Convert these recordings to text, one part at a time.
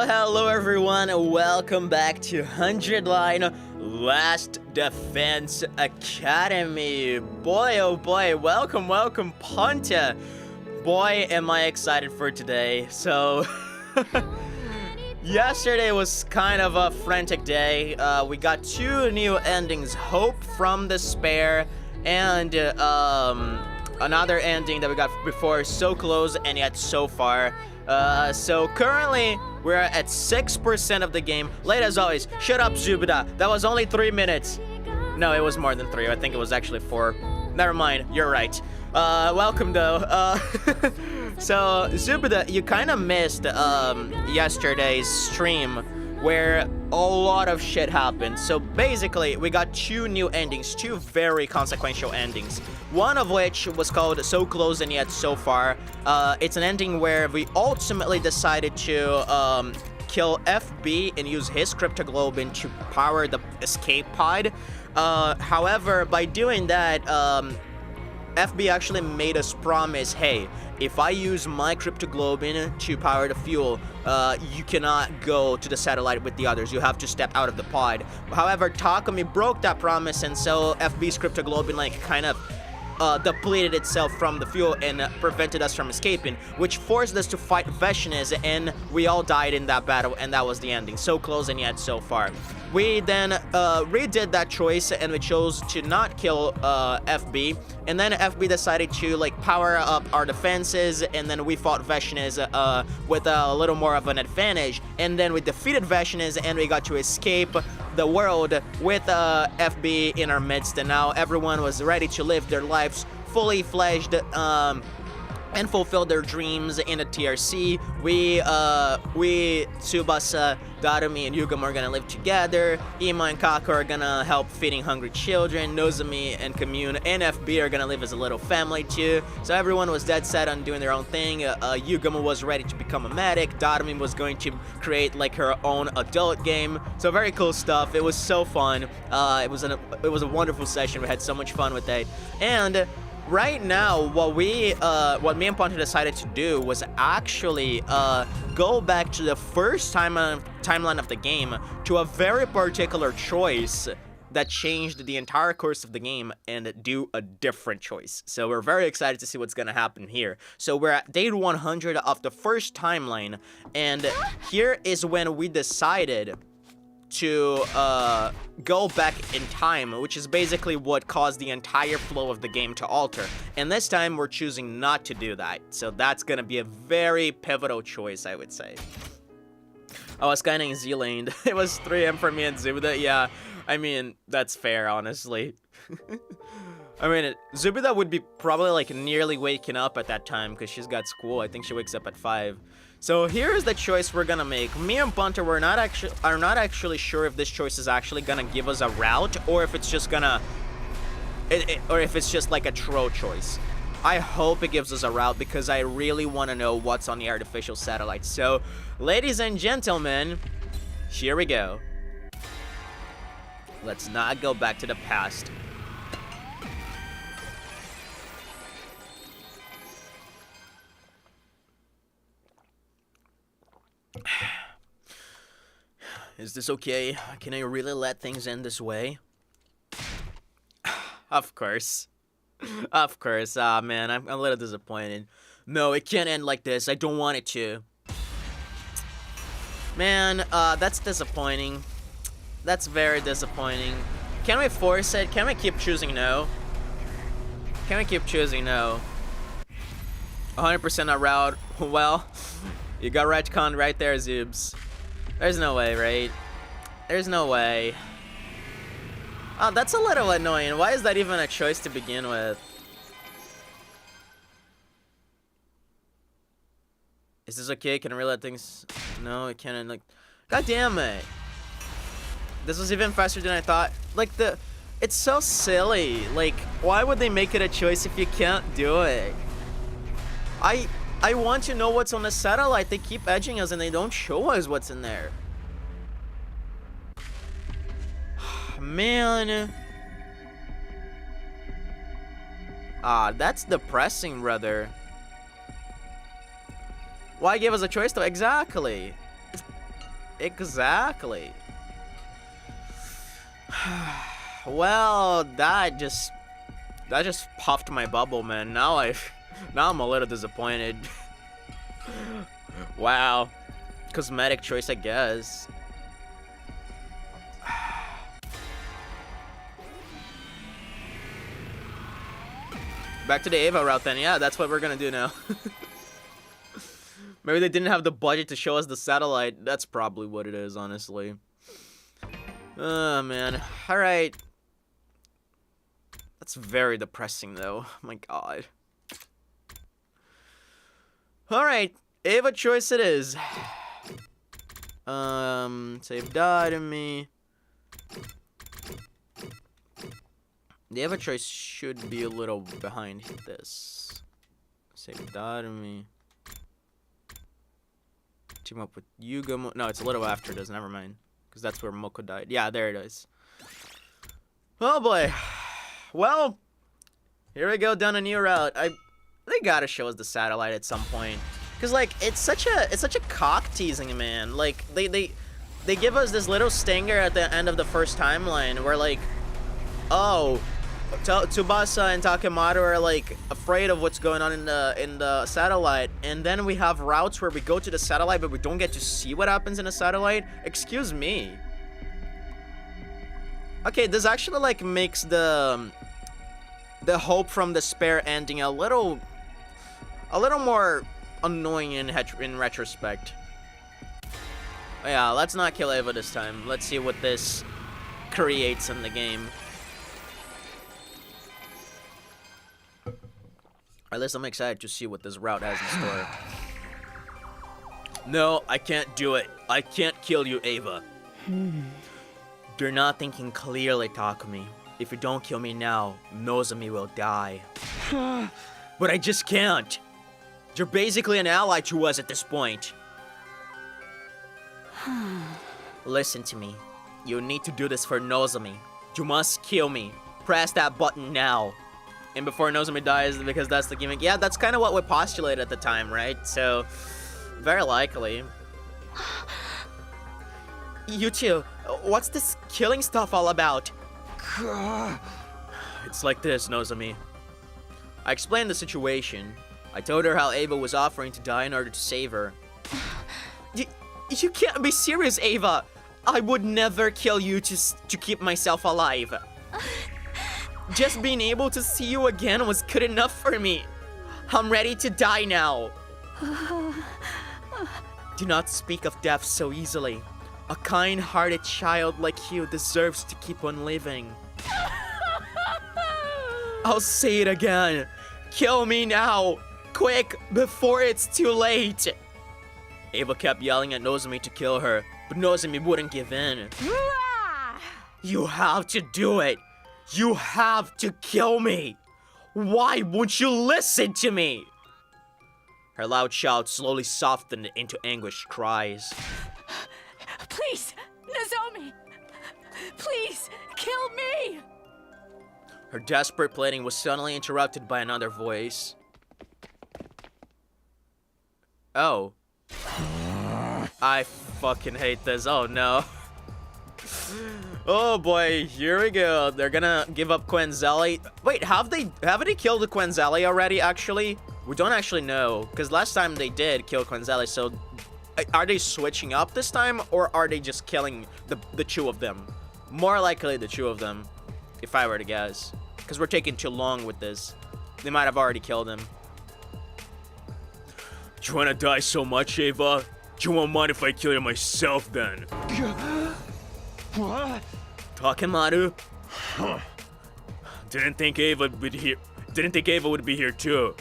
Hello everyone, welcome back to 100 Line Last Defense Academy. Boy oh boy, welcome Ponta. Boy am I excited for today. So yesterday was kind of a frantic day. We got two new endings, Hope from Despair and another ending that we got before, So Close and Yet So Far. So currently we're at 6% of the game. Late as always, shut up Zubida, that was only 3 minutes. No, it was more than 3, I think it was actually 4. Never mind, you're right. Welcome though. So Zubida, you kind of missed yesterday's stream where a lot of shit happened. So basically, we got two new endings, two very consequential endings. One of which was called So Close and Yet So Far. It's an ending where we ultimately decided to kill FB and use his cryptoglobin to power the escape pod. However, by doing that, FB actually made us promise, hey, if I use my cryptoglobin to power the fuel, you cannot go to the satellite with the others. You have to step out of the pod. However, Takumi broke that promise, and so FB's cryptoglobin like kind of depleted itself from the fuel and prevented us from escaping, which forced us to fight Veshnes, and we all died in that battle, and that was the ending. So close and yet so far. We then redid that choice, and we chose to not kill FB, and then FB decided to like power up our defenses, and then we fought Veshnes with a little more of an advantage, and then we defeated Veshnes, and we got to escape the world with FB in our midst, and now everyone was ready to live their lives fully fledged and fulfill their dreams in the TRC. We, Tsubasa, Darumi, and Yugamo are gonna live together. Ima and Kako are gonna help feeding hungry children. Nozomi and Commune and FB are gonna live as a little family too. So everyone was dead set on doing their own thing. Yugamo was ready to become a medic. Darumi was going to create like her own adult game. So very cool stuff. It was so fun. It was a wonderful session. We had so much fun with it. And right now, what me and Ponta decided to do was actually go back to the first timeline of the game to a very particular choice that changed the entire course of the game and do a different choice. So we're very excited to see what's gonna happen here. So we're at day 100 of the first timeline, and here is when we decided to go back in time, which is basically what caused the entire flow of the game to alter. And this time we're choosing not to do that. So that's gonna be a very pivotal choice, I would say. I was kinda in Z-laned. It was 3M for me and Zubida. Yeah, I mean, that's fair, honestly. I mean, Zubida would be probably like nearly waking up at that time because she's got school. I think she wakes up at 5. So here's the choice we're gonna make. Me and Ponta are not actually sure if this choice is actually gonna give us a route, or if it's just gonna, or if it's just like a troll choice. I hope it gives us a route because I really want to know what's on the artificial satellite. So, ladies and gentlemen, here we go. Let's not go back to the past. Is this okay? Can I really let things end this way? Of course. Of course. Ah, man, I'm a little disappointed. No, it can't end like this. I don't want it to. Man, that's disappointing. That's very disappointing. Can we force it? Can we keep choosing no? Can we keep choosing no? 100% a route. Well, you got retconned right there, Zubs. There's no way, right? There's no way. Oh, that's a little annoying. Why is that even a choice to begin with? Is this okay? Can I reload things? No, it can't. Like, god damn it. This was even faster than I thought. Like, it's so silly. Like, why would they make it a choice if you can't do it? I want to know what's on the satellite. They keep edging us and they don't show us what's in there. Man. Ah, that's depressing, brother. Why give us a choice though? Exactly. Exactly. Well, that just puffed my bubble, man. Now I'm a little disappointed. Wow. Cosmetic choice, I guess. Back to the Ava route then. Yeah, that's what we're gonna do now. Maybe they didn't have the budget to show us the satellite. That's probably what it is, honestly. Oh, man. Alright. That's very depressing, though. Oh, my God. Alright. Ava choice it is. Save died in me. The Ava choice should be a little behind this. Save died in me. Team up with Yuga. No, it's a little after this. Never mind. Because that's where Moko died. Yeah, there it is. Oh boy. Well, here we go down a new route. They gotta show us the satellite at some point. Cause like it's such a cock teasing, man. Like they give us this little stinger at the end of the first timeline where like, oh, Tsubasa and Takemaru are like afraid of what's going on in the satellite, and then we have routes where we go to the satellite but we don't get to see what happens in the satellite. Excuse me. Okay, this actually like makes the hope from despair ending a little more annoying in retrospect. Oh, yeah, let's not kill Ava this time. Let's see what this creates in the game. At least I'm excited to see what this route has in store. No, I can't do it. I can't kill you, Ava. You're not thinking clearly, Takumi. If you don't kill me now, Nozomi will die. But I just can't. You're basically an ally to us at this point. Listen to me. You need to do this for Nozomi. You must kill me. Press that button now. And before Nozomi dies, because that's the gimmick. Yeah, that's kind of what we postulated at the time, right? So, very likely. You two, what's this killing stuff all about? It's like this, Nozomi. I explained the situation. I told her how Ava was offering to die in order to save her. You can't be serious, Ava. I would never kill you to keep myself alive. Just being able to see you again was good enough for me. I'm ready to die now. Do not speak of death so easily. A kind-hearted child like you deserves to keep on living. I'll say it again. Kill me now. Quick, before it's too late. Ava kept yelling at Nozomi to kill her, but Nozomi wouldn't give in. You have to do it. You have to kill me! Why won't you listen to me? Her loud shout slowly softened into anguished cries. Please, Nozomi! Please, kill me! Her desperate pleading was suddenly interrupted by another voice. Oh. I fucking hate this. Oh no. Oh boy, here we go. They're gonna give up Quenzelli. Wait, have they killed the Quenzelli already, actually? We don't actually know, because last time they did kill Quenzelli, so are they switching up this time, or are they just killing the two of them? More likely the two of them, if I were to guess. Because we're taking too long with this. They might have already killed him. Do you wanna die so much, Ava? Do you won't mind if I kill you myself then? What? Takemaru, Didn't think Ava would be here. Didn't think Ava would be here too.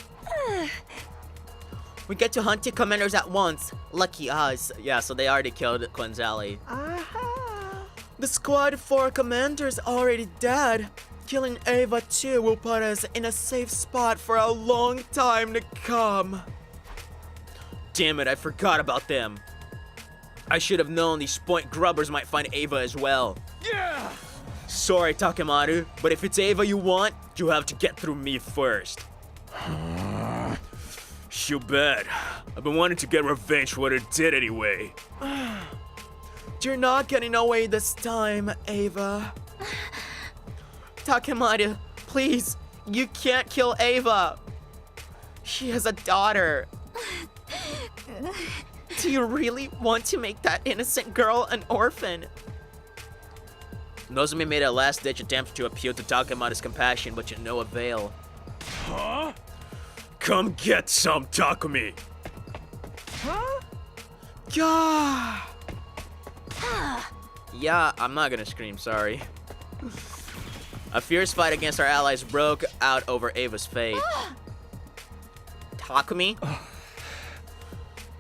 We get to hunt 2 commanders at once. Lucky us. Yeah, so they already killed Quinzelli. The squad 4 commanders already dead. Killing Ava too will put us in a safe spot for a long time to come. Damn it, I forgot about them. I should have known these point grubbers might find Ava as well. Yeah! Sorry, Takemaru, but if it's Ava you want, you have to get through me first. You bet. I've been wanting to get revenge for what it did anyway. You're not getting away this time, Ava. Takemaru, please, you can't kill Ava. She has a daughter. Do you really want to make that innocent girl an orphan? Nozomi made a last-ditch attempt to appeal to Takemaru's compassion, but to no avail. Huh? Come get some, Takumi. Huh? Yeah. Yeah, I'm not gonna scream, sorry. A fierce fight against our allies broke out over Ava's fate. Takumi?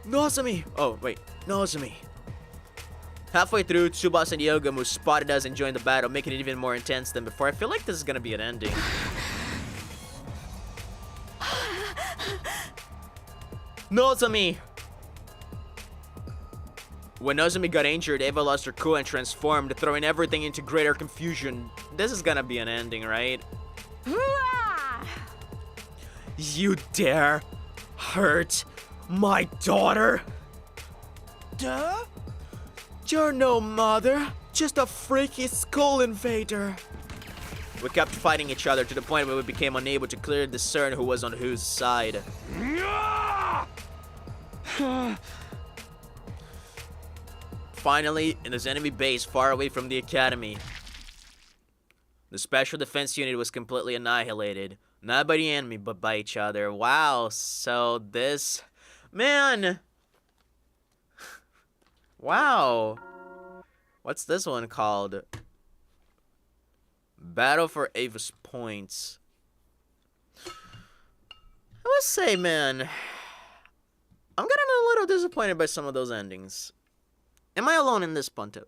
Nozomi! Oh, wait. Nozomi. Halfway through, Tsubasa and Yogamu spotted us and joined the battle, making it even more intense than before. I feel like this is gonna be an ending. Nozomi! When Nozomi got injured, Ava lost her cool and transformed, throwing everything into greater confusion. This is gonna be an ending, right? You dare hurt my daughter? Duh? You're no mother, just a freaky skull invader. We kept fighting each other to the point where we became unable to clearly discern who was on whose side. Finally, in this enemy base far away from the academy, the special defense unit was completely annihilated. Not by the enemy, but by each other. Wow, so this... Man! Wow. What's this one called? Battle for Ava's Points. I must say, man, I'm getting a little disappointed by some of those endings. Am I alone in this, Punto?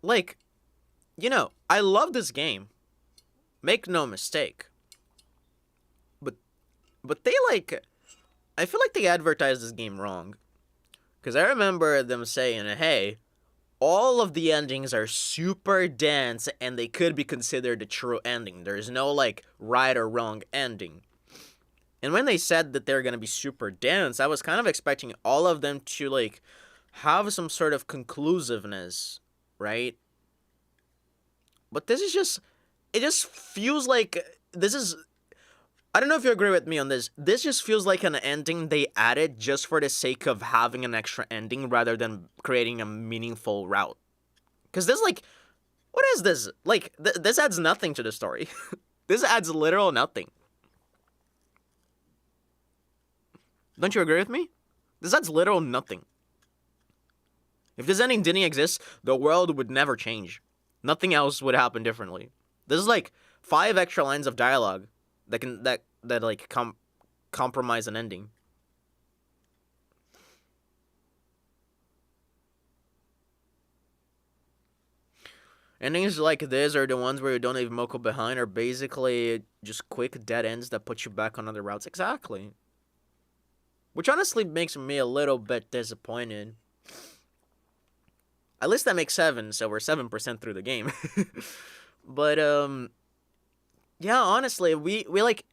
Like, you know, I love this game. Make no mistake. But they, like, I feel like they advertised this game wrong. Because I remember them saying, hey, all of the endings are super dense and they could be considered a true ending. There's no, like, right or wrong ending. And when they said that they're going to be super dense, I was kind of expecting all of them to, like, have some sort of conclusiveness, right? But this is just, it just feels like, this is, I don't know if you agree with me on this. This just feels like an ending they added just for the sake of having an extra ending rather than creating a meaningful route. Because this, like, what is this? Like, this adds nothing to the story. This adds literal nothing. Don't you agree with me? This adds literal nothing. If this ending didn't exist, the world would never change. Nothing else would happen differently. This is like 5 extra lines of dialogue that like compromise an ending. Endings like this are the ones where you don't leave Moko behind, are basically just quick dead ends that put you back on other routes. Exactly. Which honestly makes me a little bit disappointed. At least that makes 7, so we're 7% through the game. But, yeah, honestly, we like...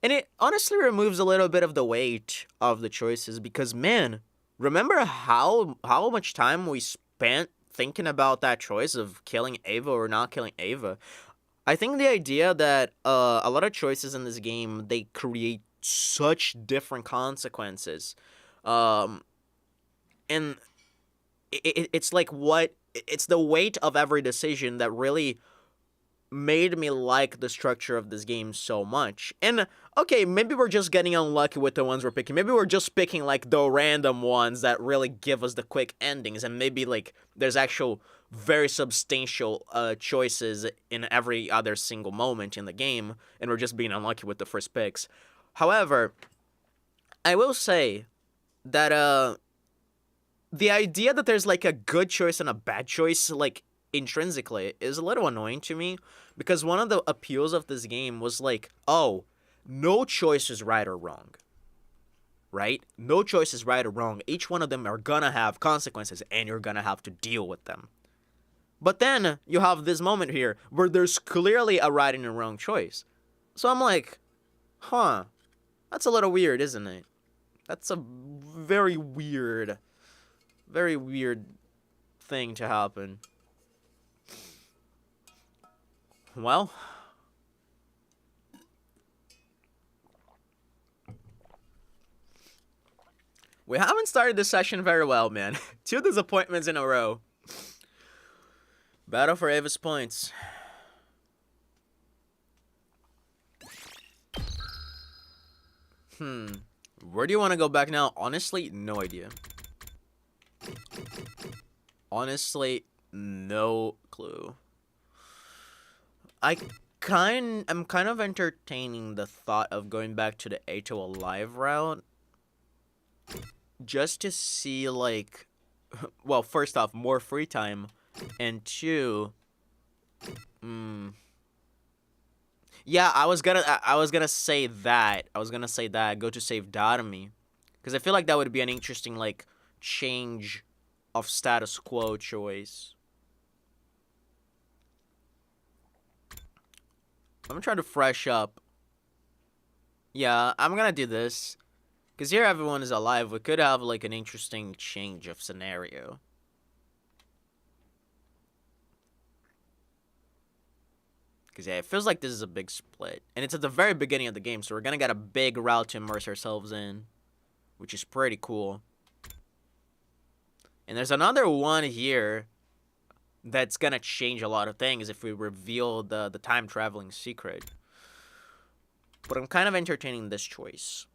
And it honestly removes a little bit of the weight of the choices because, man, remember how much time we spent thinking about that choice of killing Ava or not killing Ava? I think the idea that a lot of choices in this game, they create such different consequences. And it's like it's the weight of every decision that really made me like the structure of this game so much. And okay, maybe we're just getting unlucky with the ones we're picking. Maybe we're just picking like the random ones that really give us the quick endings, and maybe like there's actual very substantial choices in every other single moment in the game, and we're just being unlucky with the first picks. However, I will say that the idea that there's like a good choice and a bad choice, like intrinsically, is a little annoying to me, because one of the appeals of this game was like, oh, no choice is right or wrong, right? No choice is right or wrong. Each one of them are gonna have consequences, and you're gonna have to deal with them. But then you have this moment here where there's clearly a right and a wrong choice. So I'm like, huh, that's a little weird, isn't it? That's a very weird thing to happen. Well, we haven't started this session very well, man. 2 disappointments in a row. Battle for Ava's points. Where do you want to go back now? Honestly, no idea. Honestly, no clue. I'm kind of entertaining the thought of going back to the Ato Alive route. Just to see, like, well, first off, more free time, and 2, yeah, I was gonna say that. Go to save Datomy, because I feel like that would be an interesting, like, change of status quo choice. I'm gonna try to fresh up. Yeah, I'm gonna do this. Because here everyone is alive. We could have, like, an interesting change of scenario. Because, yeah, it feels like this is a big split. And it's at the very beginning of the game, so we're gonna get a big route to immerse ourselves in. Which is pretty cool. And there's another one here that's gonna change a lot of things if we reveal the time-traveling secret. But I'm kind of entertaining this choice.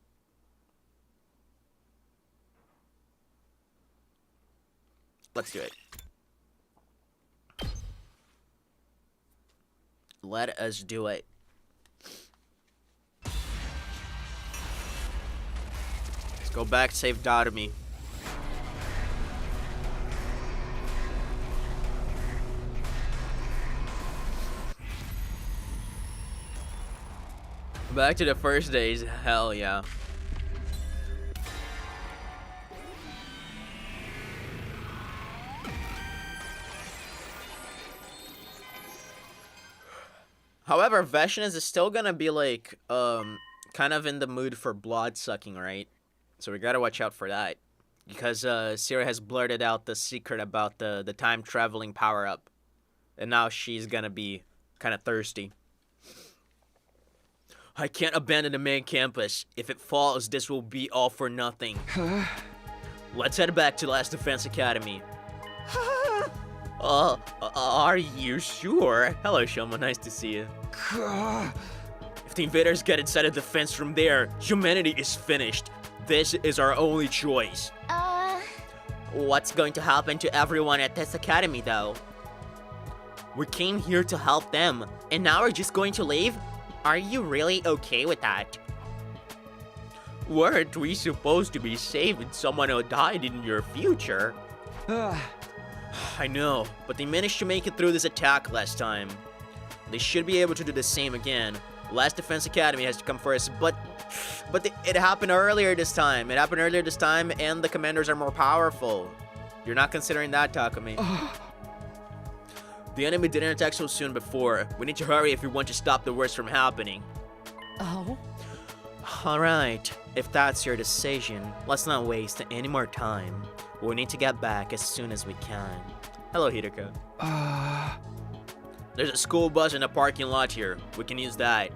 Let's do it. Let us do it. Let's go back, save Datomy. Back to the first days, hell yeah. However, Veshnas is still gonna be like, kind of in the mood for blood sucking, right? So we gotta watch out for that. Because, Sierra has blurted out the secret about the time traveling power up. And now she's gonna be kind of thirsty. I can't abandon the main campus. If it falls, this will be all for nothing. Let's head back to Last Defense Academy. Are you sure? Hello, Shoma. Nice to see you. If the invaders get inside of the fence from there, humanity is finished. This is our only choice. What's going to happen to everyone at this academy, though? We came here to help them, and now we're just going to leave? Are you really okay with that? Weren't we supposed to be saving someone who died in your future? I know, but they managed to make it through this attack last time. They should be able to do the same again. Last Defense Academy has to come first, but it happened earlier this time. And the commanders are more powerful. You're not considering that, Takumi. The enemy didn't attack so soon before. We need to hurry if we want to stop the worst from happening. Oh? Alright, if that's your decision, let's not waste any more time. We need to get back as soon as we can. Hello, Hidaka. There's a school bus in the parking lot here. We can use that.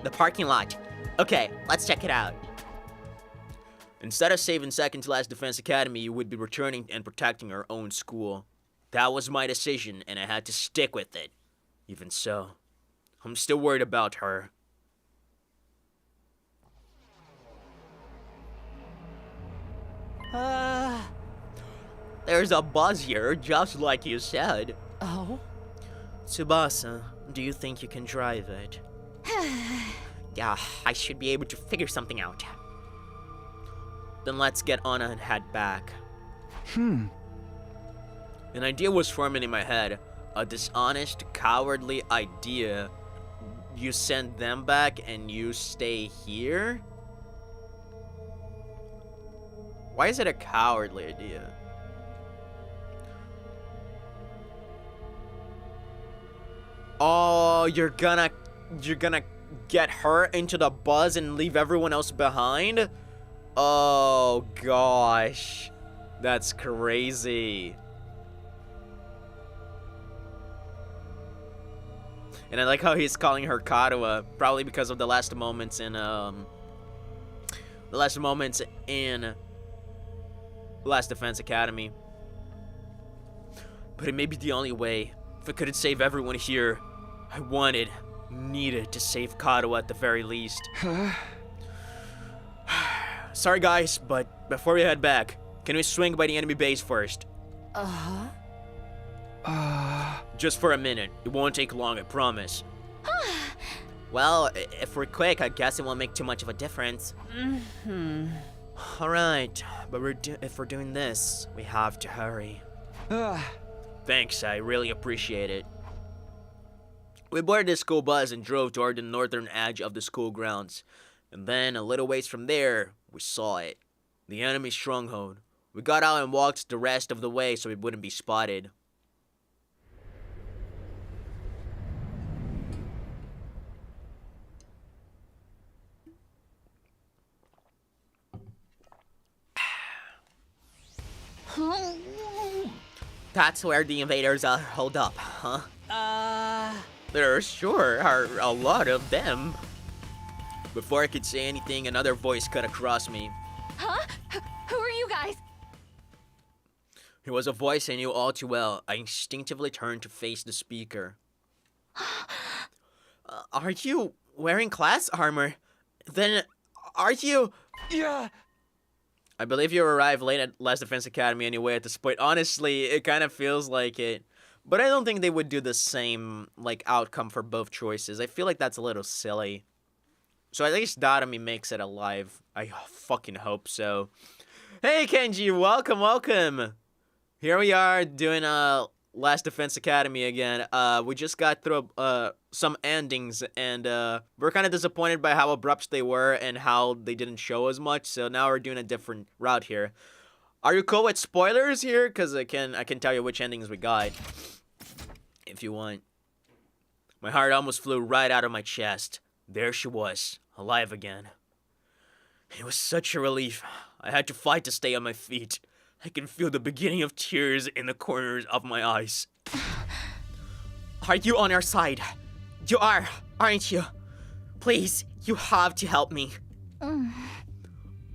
The parking lot. Okay, let's check it out. Instead of saving second to Last Defense Academy, you would be returning and protecting our own school. That was my decision, and I had to stick with it. Even so, I'm still worried about her. There's a buzz here, just like you said. Oh? Tsubasa, do you think you can drive it? Yeah, I should be able to figure something out. Then let's get on and head back. An idea was forming in my head. A dishonest, cowardly idea. You send them back and you stay here? Why is it a cowardly idea? Oh, you're gonna get her into the buzz and leave everyone else behind? Oh gosh. That's crazy. And I like how he's calling her Karuha, probably because of the last moments in Last Defense Academy. But it may be the only way. If I couldn't save everyone here, I needed to save Karuha at the very least. Sorry guys, but before we head back, can we swing by the enemy base first? Uh-huh. Just for a minute. It won't take long, I promise. Well, if we're quick, I guess it won't make too much of a difference. Alright, but if we're doing this, we have to hurry. Thanks, I really appreciate it. We boarded the school bus and drove toward the northern edge of the school grounds. And then, a little ways from there, we saw it. The enemy stronghold. We got out and walked the rest of the way so we wouldn't be spotted. That's where the invaders are holed up, huh? There sure are a lot of them. Before I could say anything, another voice cut across me. Huh? Who are you guys? It was a voice I knew all too well. I instinctively turned to face the speaker. Are you wearing class armor? Then, are you... Yeah. I believe you arrived late at Last Defense Academy anyway at this point. Honestly, it kind of feels like it. But I don't think they would do the same, like, outcome for both choices. I feel like that's a little silly. So at least Darami makes it alive. I fucking hope so. Hey, Kenji, welcome, welcome. Here we are doing Last Defense Academy again. We just got through some endings, and we're kind of disappointed by how abrupt they were and how they didn't show as much. So now we're doing a different route here. Are you cool with spoilers here? Because I can tell you which endings we got, if you want. My heart almost flew right out of my chest. There she was, alive again. It was such a relief. I had to fight to stay on my feet. I can feel the beginning of tears in the corners of my eyes. Are you on our side? You are, aren't you? Please, you have to help me.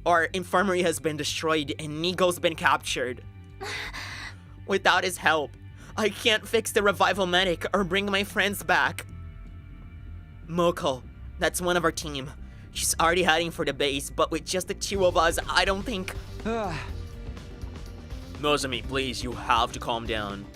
Our infirmary has been destroyed and Nigo's been captured. Without his help, I can't fix the revival medic or bring my friends back. Moko, that's one of our team. She's already heading for the base, but with just the two of us, I don't think... Nozomi, please, you have to calm down.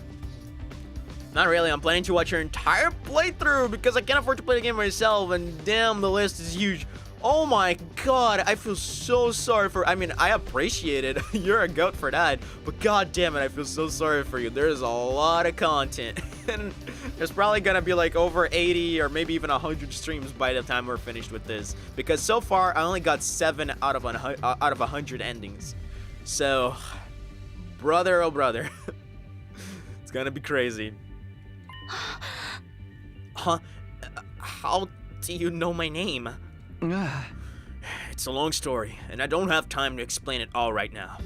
Not really, I'm planning to watch your entire playthrough because I can't afford to play the game myself, and damn, the list is huge. Oh my god, I feel so sorry for... I mean, I appreciate it. You're a goat for that. But god damn it, I feel so sorry for you. There's a lot of content. And there's probably gonna be like over 80 or maybe even 100 streams by the time we're finished with this. Because so far, I only got 7 out of 100 endings. So, brother, oh brother. It's gonna be crazy. Huh? How do you know my name? It's a long story, and I don't have time to explain it all right now.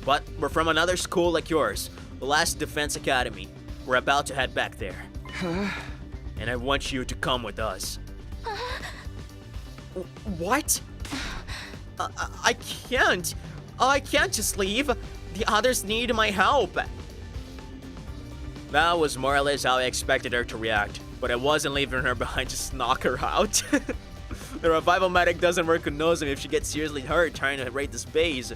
But we're from another school like yours, the Last Defense Academy. We're about to head back there. And I want you to come with us. What? I can't. I can't just leave. The others need my help. That was more or less how I expected her to react, but I wasn't leaving her behind to just knock her out. The revival medic doesn't work with Nozomi if she gets seriously hurt trying to raid this base.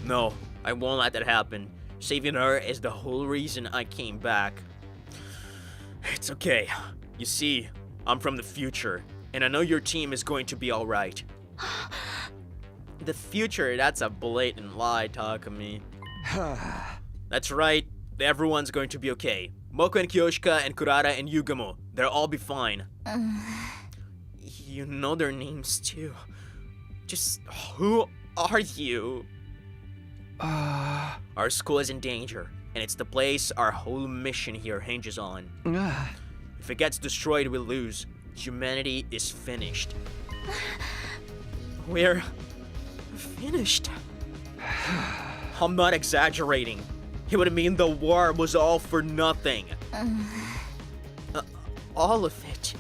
No, I won't let that happen. Saving her is the whole reason I came back. It's okay. You see, I'm from the future, and I know your team is going to be alright. The future? That's a blatant lie, Takumi. That's right. Everyone's going to be okay. Moko and Kyoshika and Kurata and Yugamo. They'll all be fine. You know their names too. Just who are you? Our school is in danger, and it's the place our whole mission here hinges on. If it gets destroyed, we lose. Humanity is finished. We're finished. I'm not exaggerating. It would mean the war was all for nothing. All of it.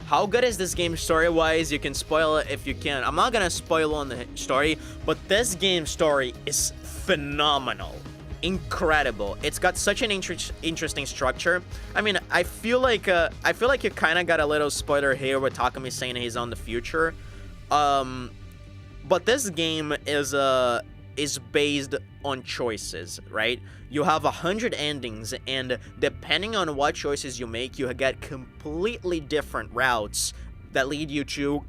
How good is this game story-wise? You can spoil it if you can. I'm not gonna spoil on the story, but this game story is phenomenal. Incredible. It's got such an interesting structure. I mean, I feel like you kind of got a little spoiler here with Takumi saying he's on the future. But this game is based on choices, right? You have 100 endings, and depending on what choices you make, you get completely different routes that lead you to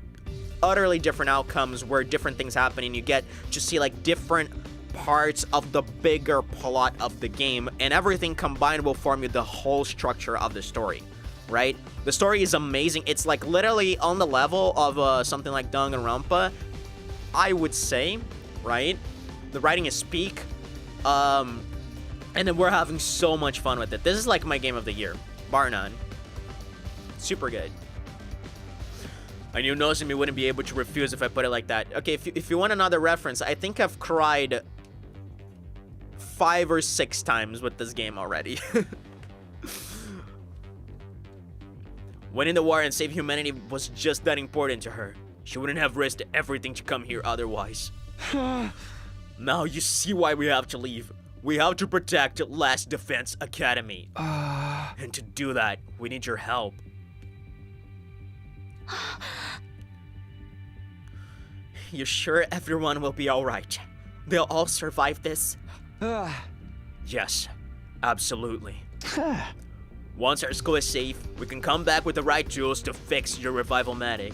utterly different outcomes where different things happen, and you get to see like different parts of the bigger plot of the game, and everything combined will form you the whole structure of the story, right? The story is amazing. It's like literally on the level of something like Danganronpa, I would say, right? The writing is peak, and then we're having so much fun with it. This is like my game of the year, bar none. Super good. I knew Nozomi wouldn't be able to refuse if I put it like that. Okay, if you want another reference, I think I've cried 5 or 6 times with this game already. Winning the war and save humanity was just that important to her. She wouldn't have risked everything to come here otherwise. Now you see why we have to leave. We have to protect Last Defense Academy. And to do that, we need your help. You sure everyone will be alright? They'll all survive this? Yes, absolutely. Once our school is safe, we can come back with the right tools to fix your revival medic.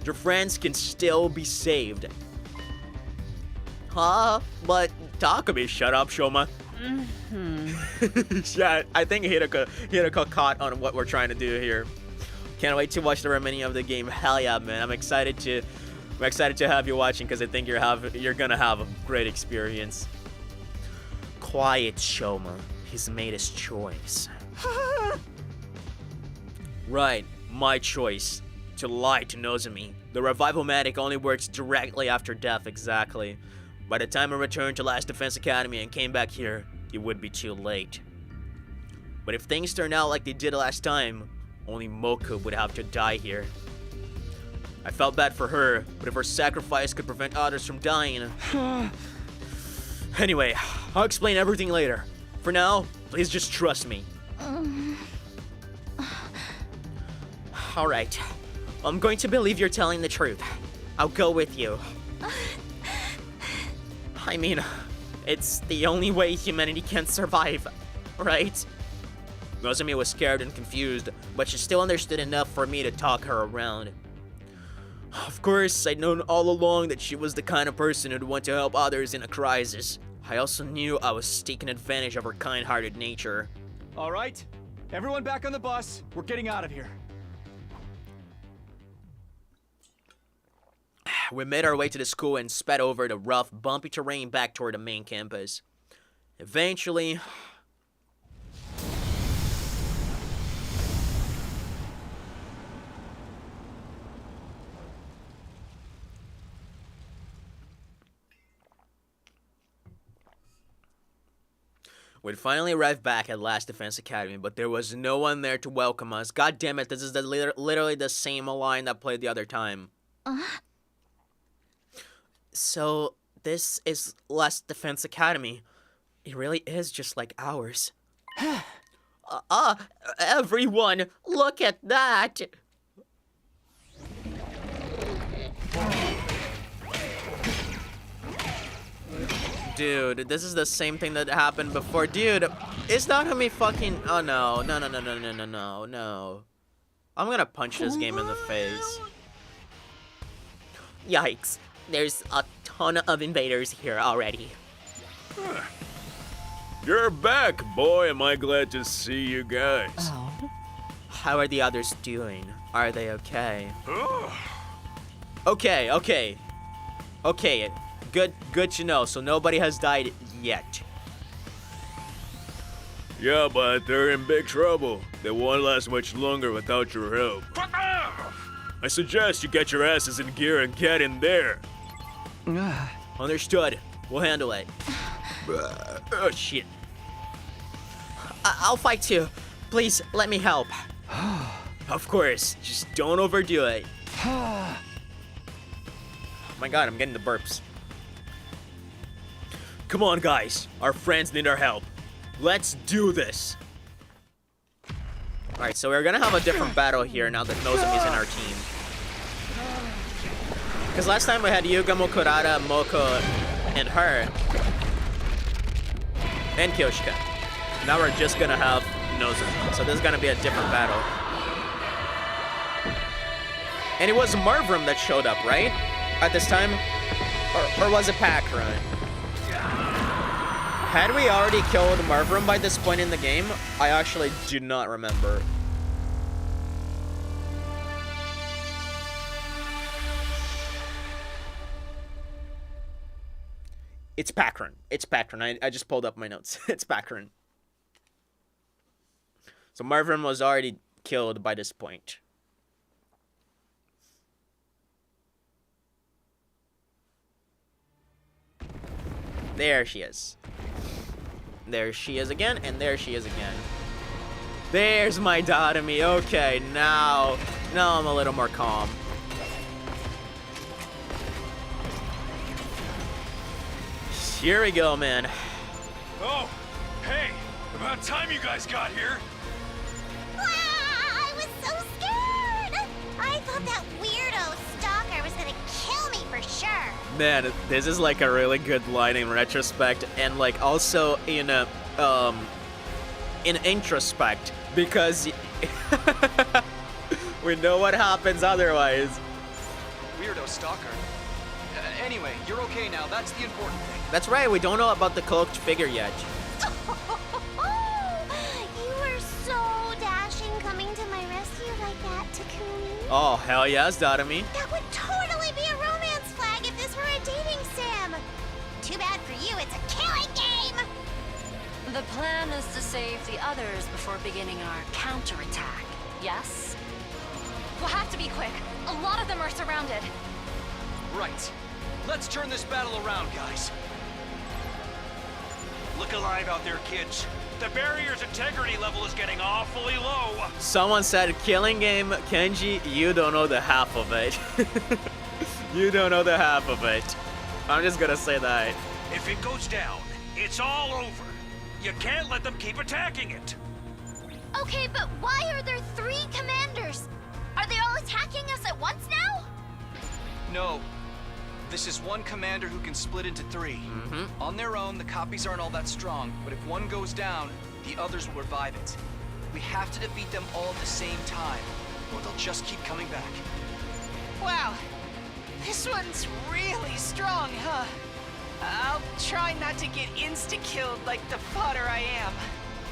Your friends can still be saved. But Takumi, shut up, Shoma. Yeah, I think Hiraka caught on what we're trying to do here. Can't wait to watch the remaining of the game. Hell yeah, man! I'm excited to have you watching because I think you're gonna have a great experience. Quiet, Shoma. He's made his choice. Right, my choice. To lie to Nozomi. The revival medic only works directly after death, exactly. By the time I returned to Last Defense Academy and came back here, it would be too late. But if things turn out like they did last time, only Moko would have to die here. I felt bad for her, but if her sacrifice could prevent others from dying... Anyway, I'll explain everything later. For now, please just trust me. Alright. I'm going to believe you're telling the truth. I'll go with you. I mean, it's the only way humanity can survive, right? Nozomi was scared and confused, but she still understood enough for me to talk her around. Of course, I'd known all along that she was the kind of person who'd want to help others in a crisis. I also knew I was taking advantage of her kind-hearted nature. All right, everyone back on the bus. We're getting out of here. We made our way to the school and sped over the rough, bumpy terrain back toward the main campus. Eventually... We'd finally arrived back at Last Defense Academy, but there was no one there to welcome us. God damn it, this is literally the same line that played the other time. So, this is Last Defense Academy. It really is just like ours. Everyone, look at that! Dude, this is the same thing that happened before. Dude, is Nanami fucking... Oh no, no. I'm gonna punch this game in the face. Yikes, there's a ton of invaders here already. You're back, boy. Am I glad to see you guys. Oh. How are the others doing? Are they okay? Okay. Good to know. So nobody has died yet. Yeah, but they're in big trouble. They won't last much longer without your help. I suggest you get your asses in gear and get in there. Understood. We'll handle it. Oh shit. I'll fight too. Please let me help. Of course. Just don't overdo it. Oh my god, I'm getting the burps. Come on, guys. Our friends need our help. Let's do this. Alright, so we're gonna have a different battle here now that Nozomi's in our team. Because last time we had Yugamo, Kurata, Moko, and her. And Kyoshika. Now we're just gonna have Nozomi. So this is gonna be a different battle. And it was Marvrum that showed up, right? At this time? Or was it Pakrun? Had we already killed Marvrum by this point in the game? I actually do not remember. It's Pakrun. It's Pakrun. I just pulled up my notes. It's Pakrun. So Marvrum was already killed by this point. There she is. There she is again, and there she is again. There's my Dotomi. Okay, now I'm a little more calm. Here we go, man. Oh, hey, about time you guys got here. I was so scared! I thought that weirdo stalker was gonna kill me for sure. Man, this is like a really good line in retrospect, and like also in introspect, because we know what happens otherwise. Weirdo stalker. Anyway, you're okay now. That's the important thing. That's right, we don't know about the cloaked figure yet. You were so dashing coming to my rescue like that, Takumi. Oh, hell yes, Dotomi. That would totally be a romance flag if this were a dating sim. Too bad for you, it's a killing game. The plan is to save the others before beginning our counterattack, yes? We'll have to be quick. A lot of them are surrounded. Right. Let's turn this battle around, guys. Look alive out there, kids. The barrier's integrity level is getting awfully low. Someone said, killing game, Kenji, you don't know the half of it. You don't know the half of it. I'm just gonna say that. If it goes down, it's all over. You can't let them keep attacking it. Okay, but why are there 3 commanders? Are they all attacking us at once now? No. This is one commander who can split into 3. On their own, the copies aren't all that strong, but if one goes down, the others will revive it. We have to defeat them all at the same time, or they'll just keep coming back. Wow. This one's really strong, huh? I'll try not to get insta-killed like the fodder I am.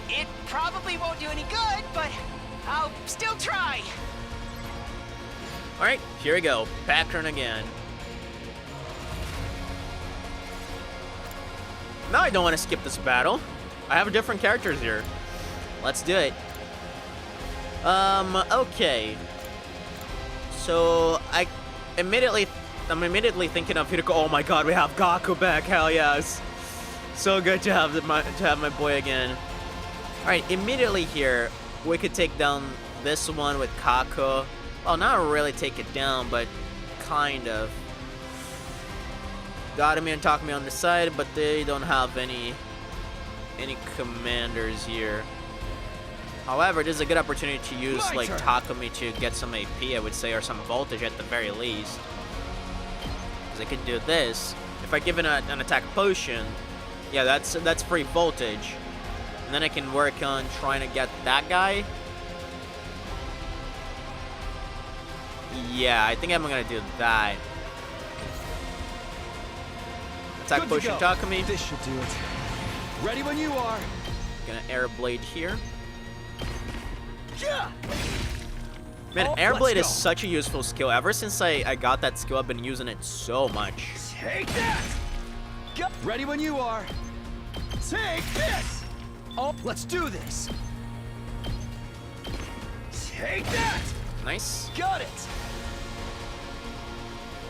It probably won't do any good, but I'll still try. Alright, here we go. Pakrun again. Now I don't want to skip this battle. I have different characters here. Let's do it. Okay. So I'm immediately thinking of Hiroko. Oh my god, we have Gaku back. Hell yes. So good to have my boy again. Alright, immediately here, we could take down this one with Kako. Well, not really take it down, but kind of. Got me and Takumi on the side, but they don't have any any commanders here. However, this is a good opportunity to use My like turn. Takumi to get some AP, I would say, or some voltage at the very least. Because I could do this. If I give it an attack potion, yeah, that's free voltage. And then I can work on trying to get that guy. Yeah, I think I'm gonna do that. Attack Good to potion go. Takumi. This should do it. Ready when you are. Gonna air blade here. Yeah. Man, Oh, air let's blade is go. such a useful skill. Ever since I got that skill, I've been using it so much. Take that. Go. Ready when you are. Take this. Oh, let's do this. Take that. Nice. Got it.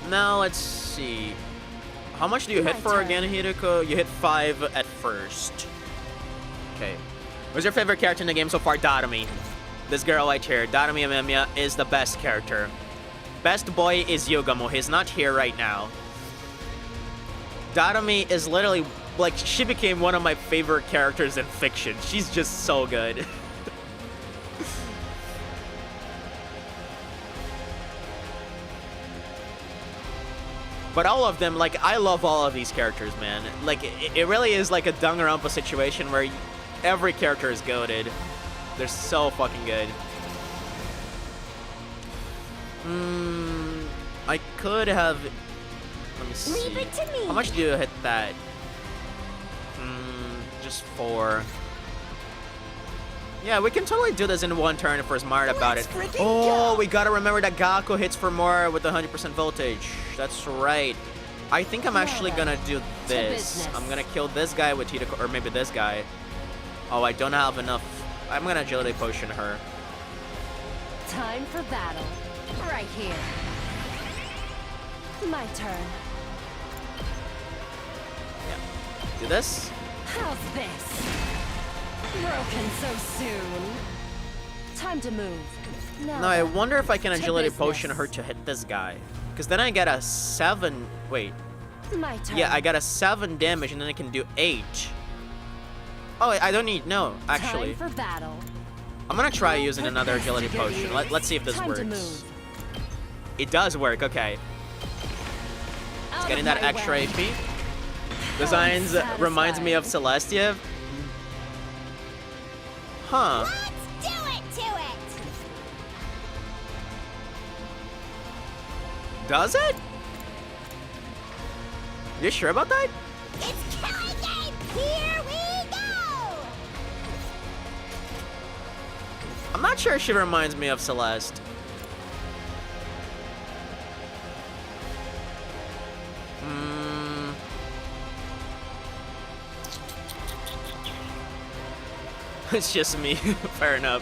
Now let's see. How much do you hit My for turn. again, Hideko? You hit 5 at first. Okay. Who's your favorite character in the game so far? Dadami. This girl right here, Dadami Amemiya, is the best character. Best boy is Yogamo. He's not here right now. Dadami is literally, like, she became one of my favorite characters in fiction. She's just so good. But all of them, like, I love all of these characters, man. Like, it really is like a Danganronpa situation where every character is goated. They're so fucking good. I could have... Let me see. Leave it to me. How much do you hit that? Just 4. Yeah, we can totally do this in one turn if we're smart about it. Let's freaking Oh, go. we gotta remember that Gakko hits for more with 100% voltage. That's right. I think I'm actually gonna do this. business. I'm gonna kill this guy with Hideko, or maybe this guy. Oh, I don't have enough. I'm gonna agility potion her. Time for battle. Right here. My turn. Do this. How's this? Broken so soon. Time to move. Now, I wonder if I can To agility business. potion her to hit this guy. Because then I get a 7... Wait. My turn. Yeah, I got a 7 damage, and then I can do 8. Oh, I don't need... No, actually. Time for battle. I'm gonna try using another agility Prepare potion. to Let's see if this Time to works. move. It does work, okay. Out Getting of that my extra way. AP. Designs reminds me of Celestia. Huh. Let's do it to it. Does it? You sure about that? It's killing game. Here we go. I'm not sure she reminds me of Celeste. It's just me. Fair enough.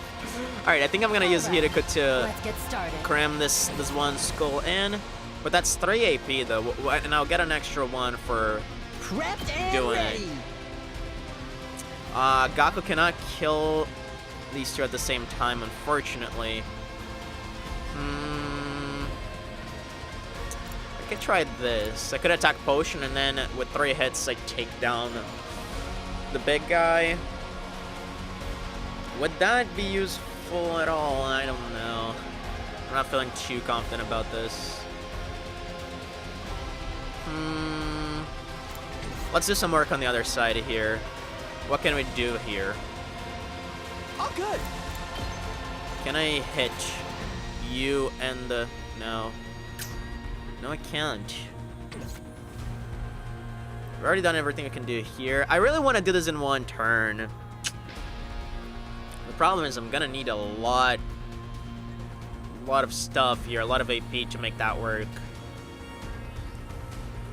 Alright, I think I'm gonna use Alright, Hideko to Let's get started. cram this one skull in. But that's 3 AP though, and I'll get an extra 1 for Prepped and doing ready. it. Gakko cannot kill these two at the same time, unfortunately. I could try this. I could attack potion, and then with 3 hits, I take down the big guy. Would that be useful at all? I don't know. I'm not feeling too confident about this. Let's do some work on the other side here. What can we do here? All good. Can I hit you and the... No. No, I can't. I've already done everything I can do here. I really want to do this in one turn. The problem is I'm gonna need a lot of stuff here, a lot of AP to make that work.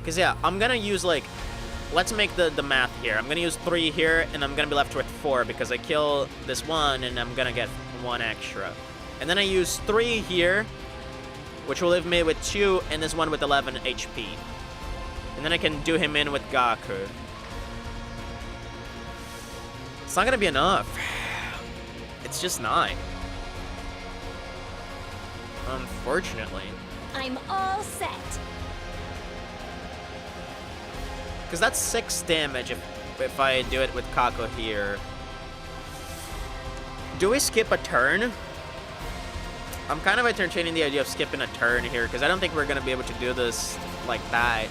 Because, yeah, I'm gonna use, like... Let's make the math here. I'm gonna use 3 here, and I'm gonna be left with 4 because I kill this one, and I'm gonna get 1 extra. And then I use 3 here, which will leave me with 2, and this one with 11 HP. And then I can do him in with Gaku. It's not gonna be enough. It's just not. Unfortunately. I'm all set. Because that's 6 damage. if I do it with Kako here. Do we skip a turn? I'm kind of entertaining the idea of skipping a turn here because I don't think we're going to be able to do this like that.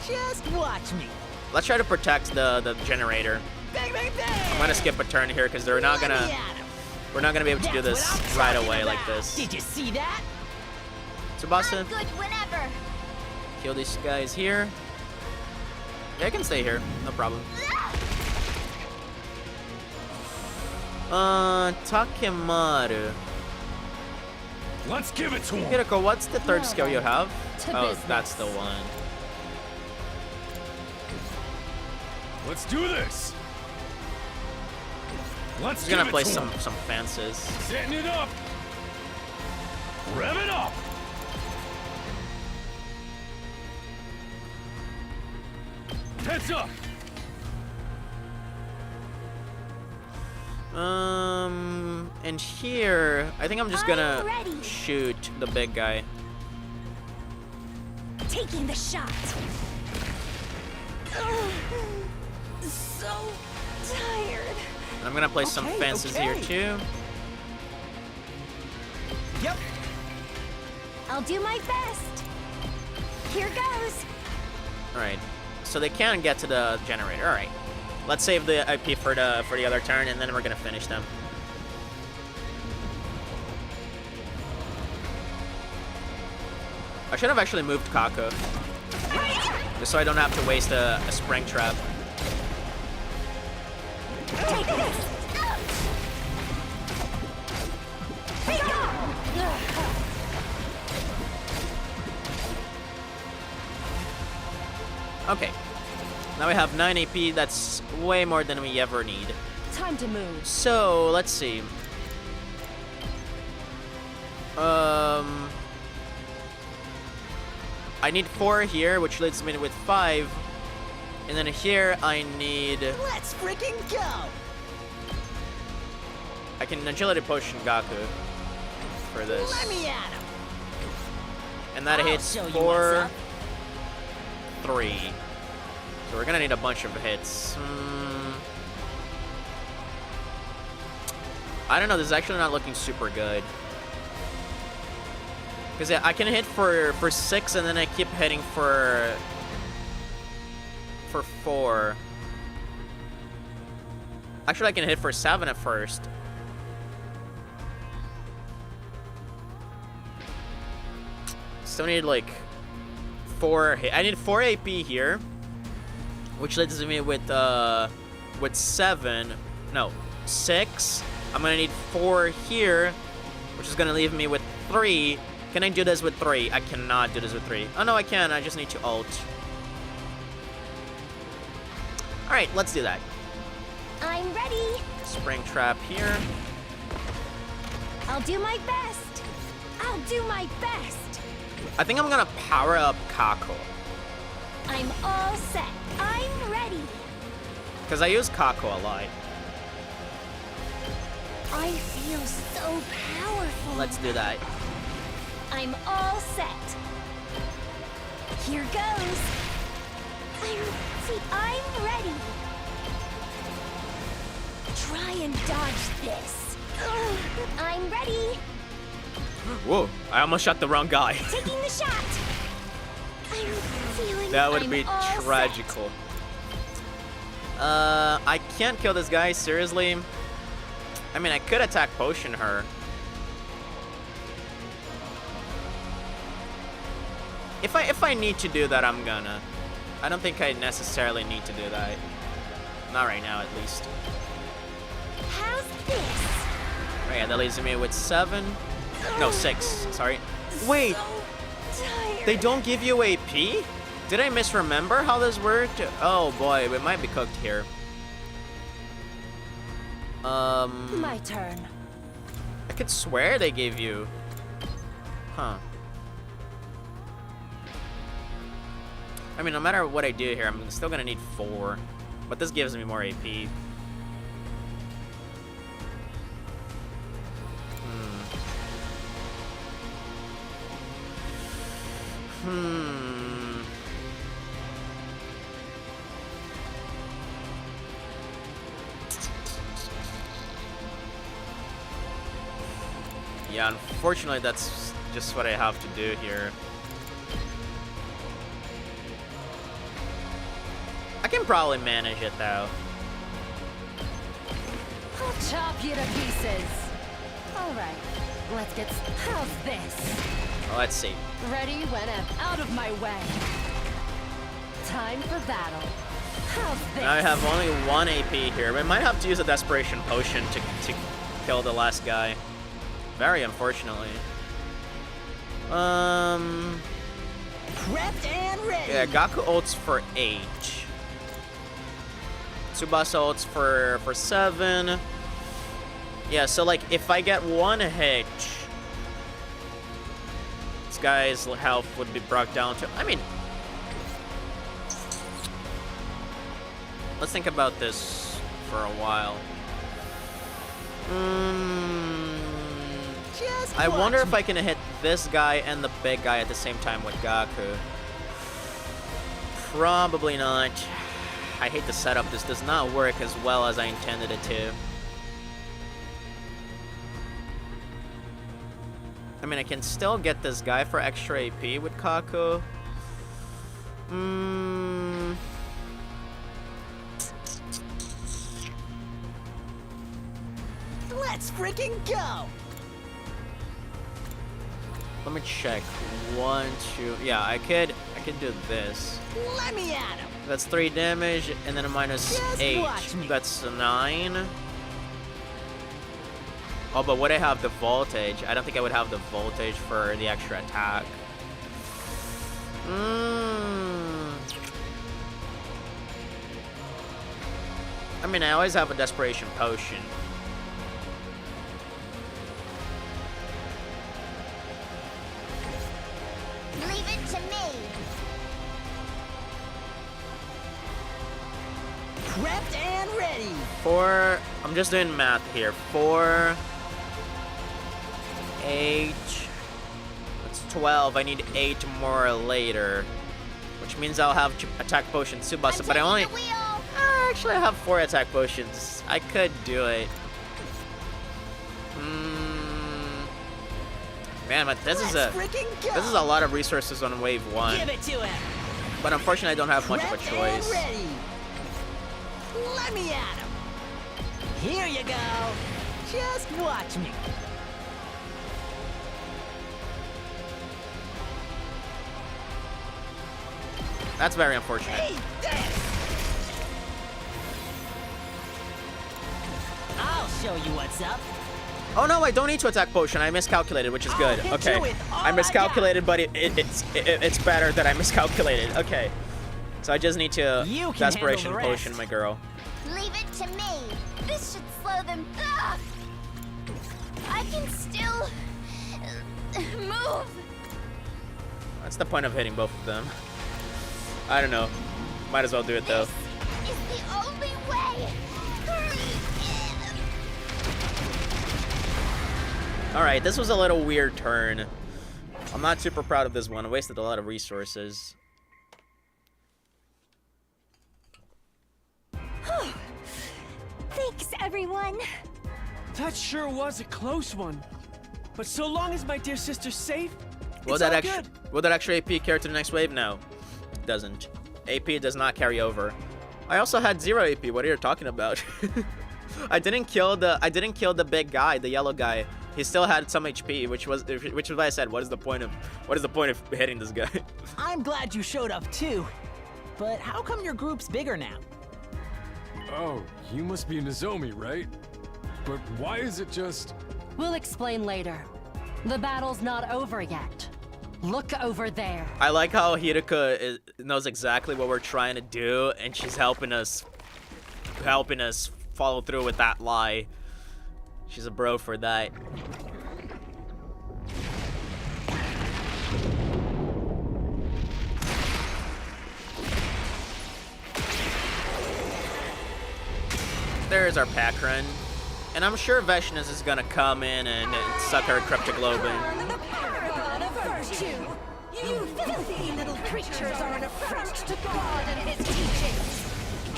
Just watch me. Let's try to protect the generator. Bang, bang, bang. I'm going to skip a turn here because we're not going to be able to do this right away like this. Did you see that? Tsubasa, I'm good whenever. kill these guys here. Yeah, I can stay here. No problem. Takemaru. Let's give it to him. Hiroko, what's the third skill you have? To Oh, business. that's the one. Let's do this. Let's He's give gonna it play to some him. fences. Setting it up. Rev it up. Heads up. And here, I think I'm just gonna I'm ready. shoot the big guy. Taking the shot. Ugh, so tired. I'm gonna play some Okay, fences okay. here too. Yep. I'll do my best. Here goes. All right, so they can get to the generator. All right, let's save the IP for the other turn, and then we're gonna finish them. I should have actually moved Kako, just so I don't have to waste a spring trap. Take this. Okay, now we have 9 AP. That's way more than we ever need. Time to move. So let's see. I need 4 here, which leaves me with 5. And then here I need. Let's freaking go. I can agility potion Gaku for this. Let me at him. And that I'll hits show you 4, what's up. 3. So we're gonna need a bunch of hits. I don't know. This is actually not looking super good. Because I can hit for 6, and then I keep hitting for 4. Actually, I can hit for 7 at first. Still need like 4. I need 4 AP here, which leaves me with 7. No, 6. I'm gonna need 4 here, which is gonna leave me with 3. Can I do this with 3? I cannot do this with 3. Oh no, I can. I just need to ult. All right, let's do that. I'm ready. Spring trap here. I'll do my best. I'll do my best. I think I'm gonna power up Kako, I'm all set. I'm ready. because I use Kako a lot. I feel so powerful. Let's do that. I'm all set. Here goes. I'm ready. Try and dodge this. Ugh, I'm ready. Whoa, I almost shot the wrong guy. Taking the shot. I'm feeling That would I'm be all set. tragical. I can't kill this guy, seriously. I mean, I could attack potion her. If I need to do that, I'm gonna. I don't think I necessarily need to do that. Not right now, at least. How's this? Oh yeah, that leaves me with 7. No, 6. Sorry. Wait, So tired. they don't give you AP? Did I misremember how this worked? Oh boy, we might be cooked here. My turn. I could swear they gave you. Huh. I mean, no matter what I do here, I'm still gonna need 4. But this gives me more AP. Yeah, unfortunately, that's just what I have to do here. I can probably manage it, though. I'll chop you to pieces. All right, let's get. How's this? Let's see. Ready when I'm out of my way. Time for battle. How's this? Now I have only 1 AP here. We might have to use a desperation potion to kill the last guy. Very unfortunately. Prepped and ready. Yeah, Gaku ults for 8. Tsubasa ults for 7. Yeah, so like if I get 1 hit, this guy's health would be brought down to. I mean, let's think about this for a while. I wonder if I can hit this guy and the big guy at the same time with Gaku. Probably not. I hate the setup. This does not work as well as I intended it to. I mean, I can still get this guy for extra AP with Kaku. Let's freaking go. Let me check. 1, 2. Yeah, I could do this. Let me at him. That's 3 damage, and then a minus Just 8. watch me. That's 9. Oh, but would I have the voltage? I don't think I would have the voltage for the extra attack. I mean, I always have a desperation potion. Leave it to me. Prepped and ready. 4. I'm just doing math here. 4, 8. That's 12. I need 8 more later, which means I'll have attack potion Tsubasa. But I only. Actually, I have 4 attack potions. I could do it. Man, but this is a lot of resources on wave 1. Give it to him. But unfortunately, I don't have much of a Prepped choice. and ready. Let me at him. Here you go. Just watch me. That's very unfortunate. Hey, this. I'll show you what's up. Oh no, I don't need to attack potion. I miscalculated, which is good. hit Okay, you with all I I miscalculated, but it's better that I miscalculated. Okay, so I just need to You can desperation handle the potion rest. my girl. Leave it to me. This should slow them. Ugh. I can still move. What's the point of hitting both of them? I don't know. Might as well do it though. This is the only way. All right, this was a little weird turn. I'm not super proud of this one. I wasted a lot of resources. Thanks, everyone. That sure was a close one. But so long as my dear sister's safe, Will it's that all extra good. will that extra AP carry to the next wave? No, it doesn't. AP does not carry over. I also had 0 AP. What are you talking about? I didn't kill the big guy, the yellow guy. He still had some HP, which is why I said, what is the point of hitting this guy? I'm glad you showed up too. But how come your group's bigger now? Oh, you must be Nozomi, right? But why is it just... We'll explain later. The battle's not over yet. Look over there. I like how Hiraka knows exactly what we're trying to do, and she's helping us follow through with that lie. She's a bro for that. There's our pack run. And I'm sure Veshnas is gonna come in and suck her Cryptoglobin. The paragon of virtue. You filthy little creatures are an affront to God and his teachings.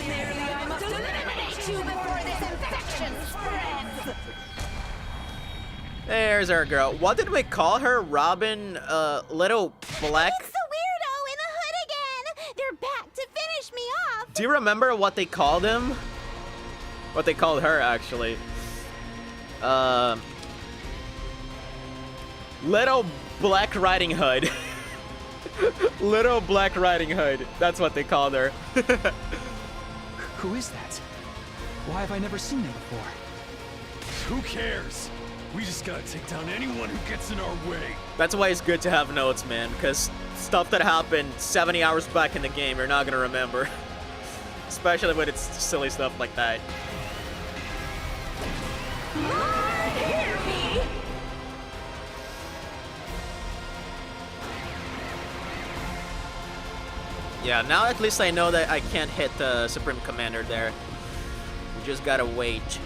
Merely I must eliminate you before this infection spreads. There's our girl. What did we call her? Robin, little black? It's the weirdo in the hood again. They're back to finish me off. Do you remember what they called him? What they called her, actually. Little Black Riding Hood. Little Black Riding Hood. That's what they called her. Who is that? Why have I never seen them before? Who cares? We just gotta take down anyone who gets in our way. That's why it's good to have notes, man, because stuff that happened 70 hours back in the game, you're not gonna remember. Especially when it's silly stuff like that. Hear me! Yeah, now at least I know that I can't hit the Supreme Commander there. We just gotta wait.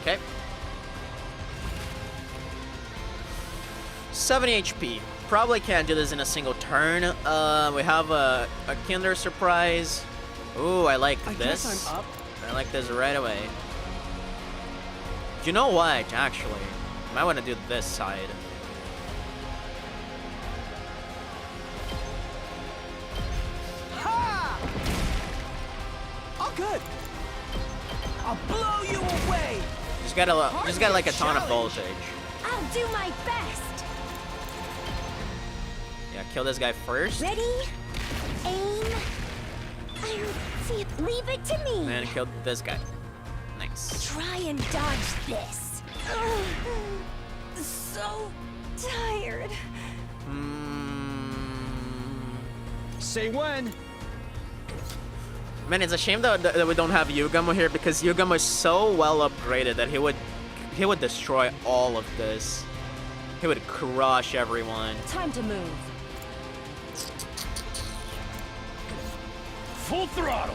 Okay. 70 HP. Probably can't do this in a single turn. We have a Kinder Surprise. Ooh, I like I this. guess I'm up. I like this right away. You know what, actually? I might want to do this side. All good. I'll blow you away. Just got like a ton of voltage. I'll do my best. Yeah, kill this guy first. Ready? Aim. And see it. Leave it to me. And then kill this guy. Nice. Try and dodge this. Ugh. So tired. Say when. Man, it's a shame that we don't have Yugamo here because Yugamo is so well upgraded that he would destroy all of this. He would crush everyone. Time to move. Full throttle.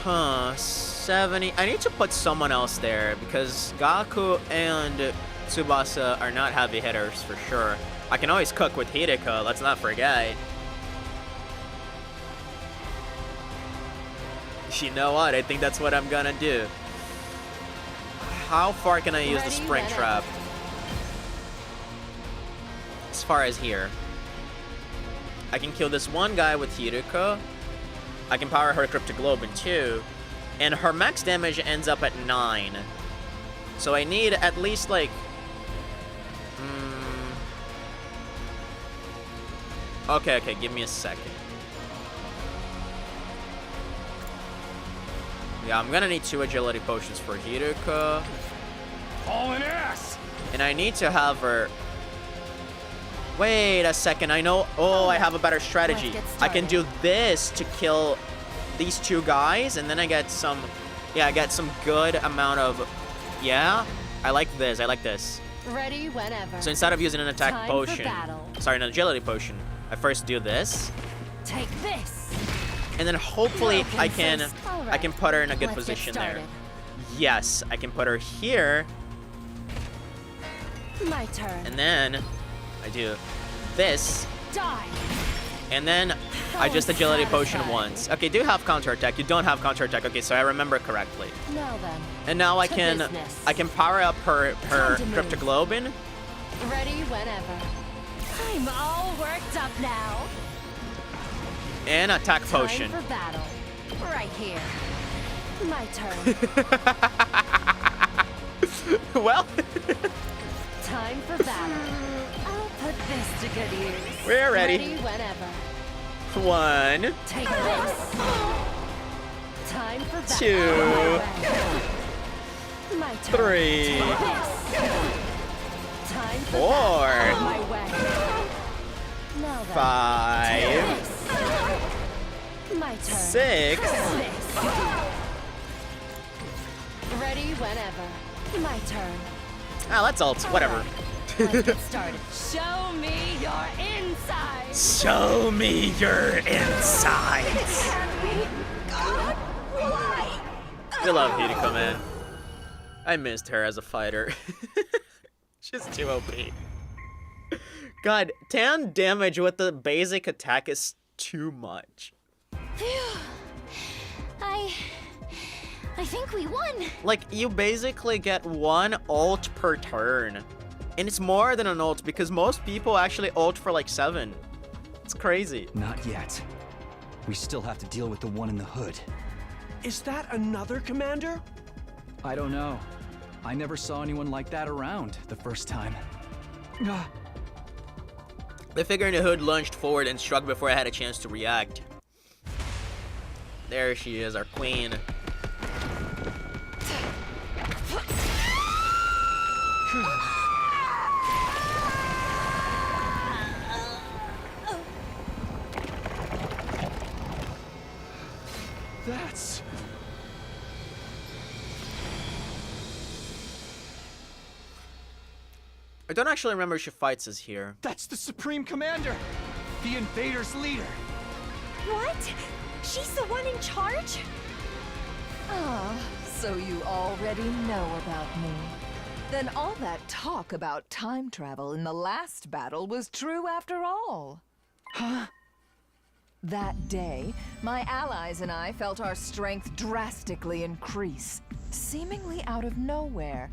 Huh, 70. I need to put someone else there because Gaku and Tsubasa are not heavy hitters for sure. I can always cook with Hideko, let's not forget. You know what? I think that's what I'm gonna do. How far can I use the spring trap? As far as here. I can kill this one guy with Hideko. I can power her Cryptoglobin too. And her max damage ends up at 9. So I need at least like... Okay, give me a second. Yeah, I'm gonna need 2 agility potions for Hideko. Hauling ass. And I need to have her... Wait a second, I know... Oh, I have a better strategy. I can do this to kill these 2 guys, and then I get some... Yeah, I get some good amount of... Yeah, I like this, Ready whenever. So instead of using an attack Time for potion... battle. Sorry, an agility potion. I first do this, Take this. and then hopefully Broken I can... fist. All I can put her in a good Let's get position there. started. Yes, I can put her here, My turn. and then I do this, Die. and then I just agility potion once. Okay, do you have counterattack? You don't have counterattack. Okay, so I remember correctly. Now then. And now I To can business. power up her Time to move. Cryptoglobin, Ready whenever. I'm all worked up now. and attack potion. Time for battle. Right here. My turn. Well, Time for battle. I'll put this to good use. we're ready. Ready whenever. 1, Take this. Time for battle. 2, My turn. 3, Take this. Time for 4, battle. My way. Now then. 5, My turn. 6, This. Ready whenever. My turn. let's ult, whatever. Let's get started. Show me your insides. Show me your insides. We love Hideko, man. I missed her as a fighter. She's too OP. God, 10 damage with the basic attack is too much. Phew. I think we won. Like, you basically get one ult per turn. And it's more than an ult because most people actually ult for like 7. It's crazy. Not yet. We still have to deal with the one in the hood. Is that another commander? I don't know. I never saw anyone like that around the first time. The figure in the hood lunged forward and struck before I had a chance to react. There she is, our queen. That's... I don't actually remember if she fights us here. That's the Supreme Commander! The invaders' leader! What? She's the one in charge? Ah, so you already know about me. Then all that talk about time travel in the last battle was true after all. Huh? That day, my allies and I felt our strength drastically increase, seemingly out of nowhere.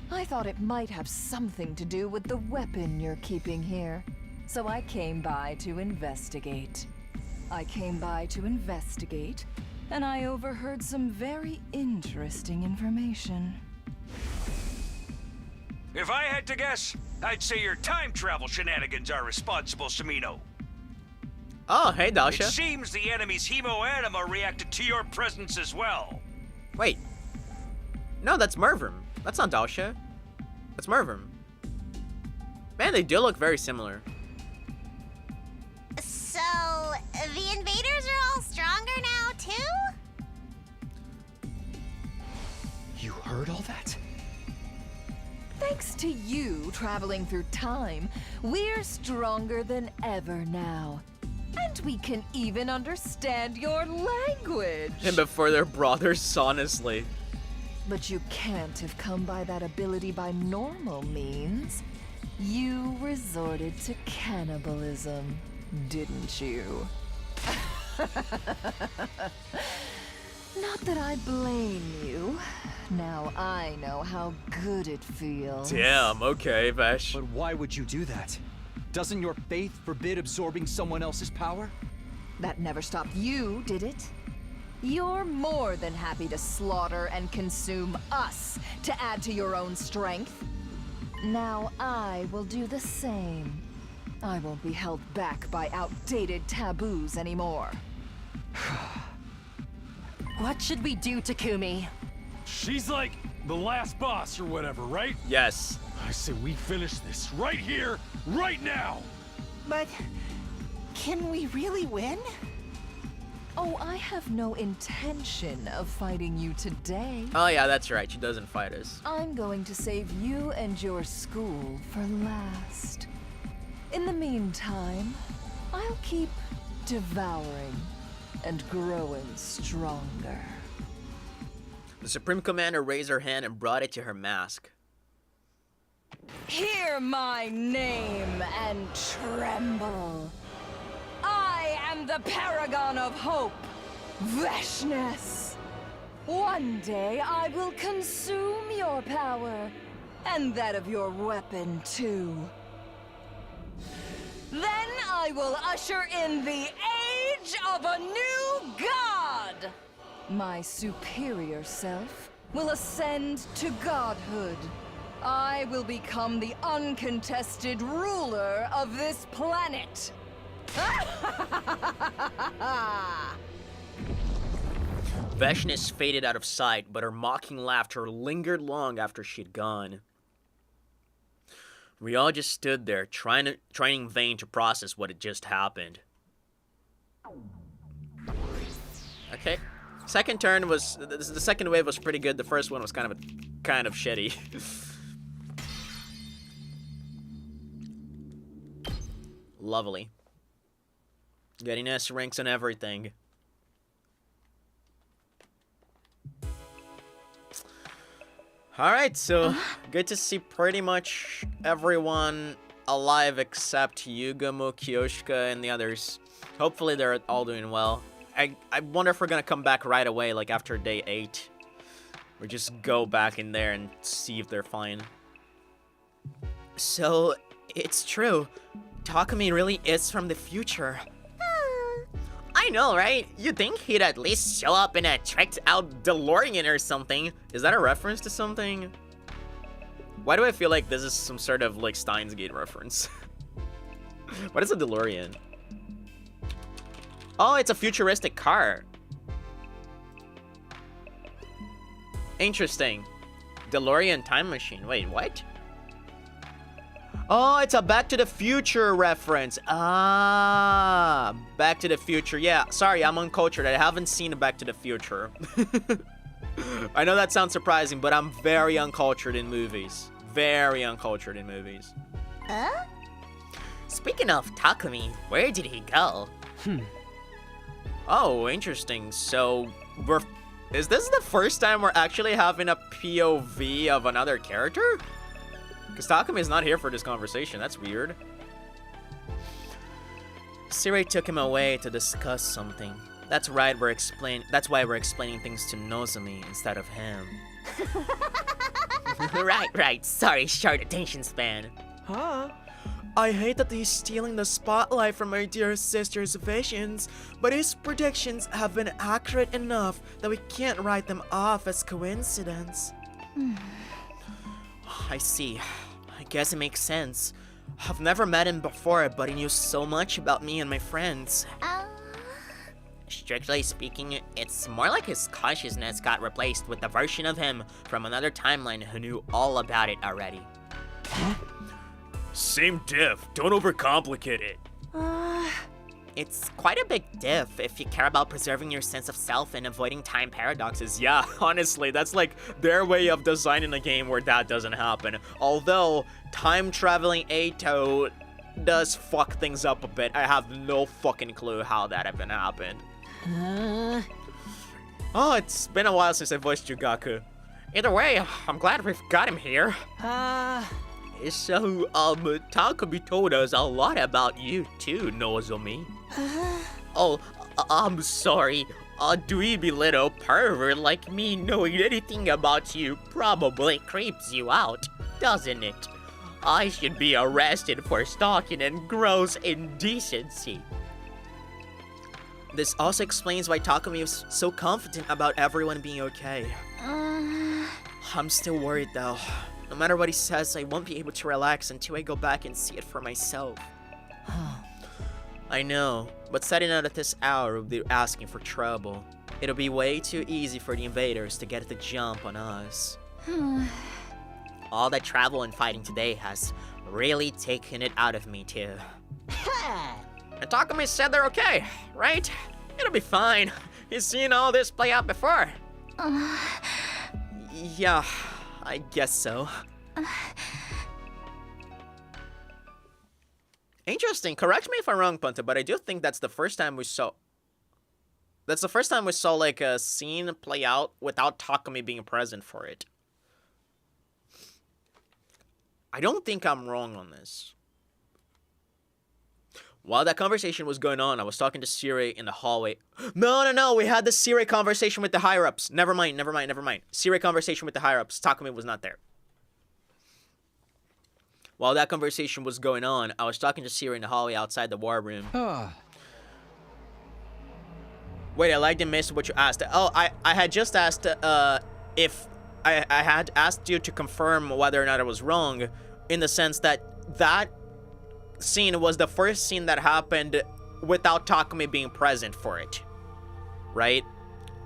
I thought it might have something to do with the weapon you're keeping here, so I came by to investigate. And I overheard some very interesting information. If I had to guess, I'd say your time travel shenanigans are responsible, Samino. Oh, hey, It Dasha. seems the enemy's hemoanima reacted to your presence as well. Wait. No, that's Mervim. That's not Dasha. That's Mervim. Man, they do look very similar. So, the invaders are all stronger now, too? You heard all that? Thanks to you traveling through time, we're stronger than ever now. And we can even understand your language. And before their brothers, honestly. But you can't have come by that ability by normal means. You resorted to cannibalism, didn't you? Not that I blame you. Now I know how good it feels. Damn, okay, Vesh. But why would you do that? Doesn't your faith forbid absorbing someone else's power? That never stopped you, did it? You're more than happy to slaughter and consume us to add to your own strength. Now I will do the same. I won't be held back by outdated taboos anymore. What should we do, Takumi? She's like the last boss or whatever, right? Yes. I say we finish this right here, right now! But can we really win? Oh, I have no intention of fighting you today. Oh yeah, that's right. She doesn't fight us. I'm going to save you and your school for last. In the meantime, I'll keep devouring and growing stronger. The Supreme Commander raised her hand and brought it to her mask. Hear my name and tremble. I am the paragon of hope, Veshness. One day I will consume your power, and that of your weapon too. Then I will usher in the age of a new god. My superior self will ascend to godhood. I will become the uncontested ruler of this planet. Veshness faded out of sight, but her mocking laughter lingered long after she'd gone. We all just stood there, trying in vain to process what had just happened. Okay. Second turn was... The second wave was pretty good. The first one was kind of shitty. Lovely. Getting S ranks and everything. Alright, so good to see pretty much everyone alive except Yugamo, Kyoshika, and the others. Hopefully they're all doing well. I wonder if we're gonna come back right away, like after day 8. Or just go back in there and see if they're fine. So, it's true. Takumi really is from the future. I know, right? You'd think he'd at least show up in a tricked out DeLorean or something. Is that a reference to something? Why do I feel like this is some sort of like Steins Gate reference? What is a DeLorean? Oh, it's a futuristic car. Interesting. DeLorean time machine. Wait, what? Oh, it's a Back to the Future reference. Ah, Back to the Future. Yeah, sorry, I'm uncultured. I haven't seen Back to the Future. I know that sounds surprising, but I'm very uncultured in movies. Very uncultured in movies. Huh? Speaking of Takumi, where did he go? Oh, interesting. So, is this the first time we're actually having a POV of another character? Because Takumi is not here for this conversation. That's weird. Siri took him away to discuss something. That's right. That's why we're explaining things to Nozomi instead of him. Right. Sorry, short attention span. Huh? I hate that he's stealing the spotlight from my dear sister's visions, but his predictions have been accurate enough that we can't write them off as coincidence. I see. I guess it makes sense. I've never met him before, but he knew so much about me and my friends. Strictly speaking, it's more like his consciousness got replaced with the version of him from another timeline who knew all about it already. Same diff. Don't overcomplicate it. It's quite a big diff if you care about preserving your sense of self and avoiding time paradoxes. Yeah, honestly, that's like their way of designing a game where that doesn't happen. Although, time-traveling Eito does fuck things up a bit. I have no fucking clue how that even happened. Oh, it's been a while since I voiced Jugaku. Either way, I'm glad we've got him here. So, Takumi told us a lot about you too, Nozomi. Oh, I'm sorry. A dweeby little pervert like me knowing anything about you probably creeps you out, doesn't it? I should be arrested for stalking and gross indecency. This also explains why Takumi was so confident about everyone being okay. I'm still worried though. No matter what he says, I won't be able to relax until I go back and see it for myself. I know, but setting out at this hour would be asking for trouble. It'll be way too easy for the invaders to get the jump on us. All that travel and fighting today has really taken it out of me too. And Takumi said they're okay, right? It'll be fine. He's seen all this play out before. Yeah, I guess so. Interesting. Correct me if I'm wrong, Punta, but I do think that's the first time we saw... That's the first time we saw, like, a scene play out without Takumi being present for it. I don't think I'm wrong on this. While that conversation was going on, I was talking to Siri in the hallway. No, we had the Siri conversation with the higher-ups. Never mind. Siri conversation with the higher-ups. Takumi was not there. While that conversation was going on, I was talking to Siri in the hallway outside the war room. Wait, I like and missed what you asked. Oh, I had just asked if... I had asked you to confirm whether or not I was wrong, in the sense that that scene was the first scene that happened without Takumi being present for it, right?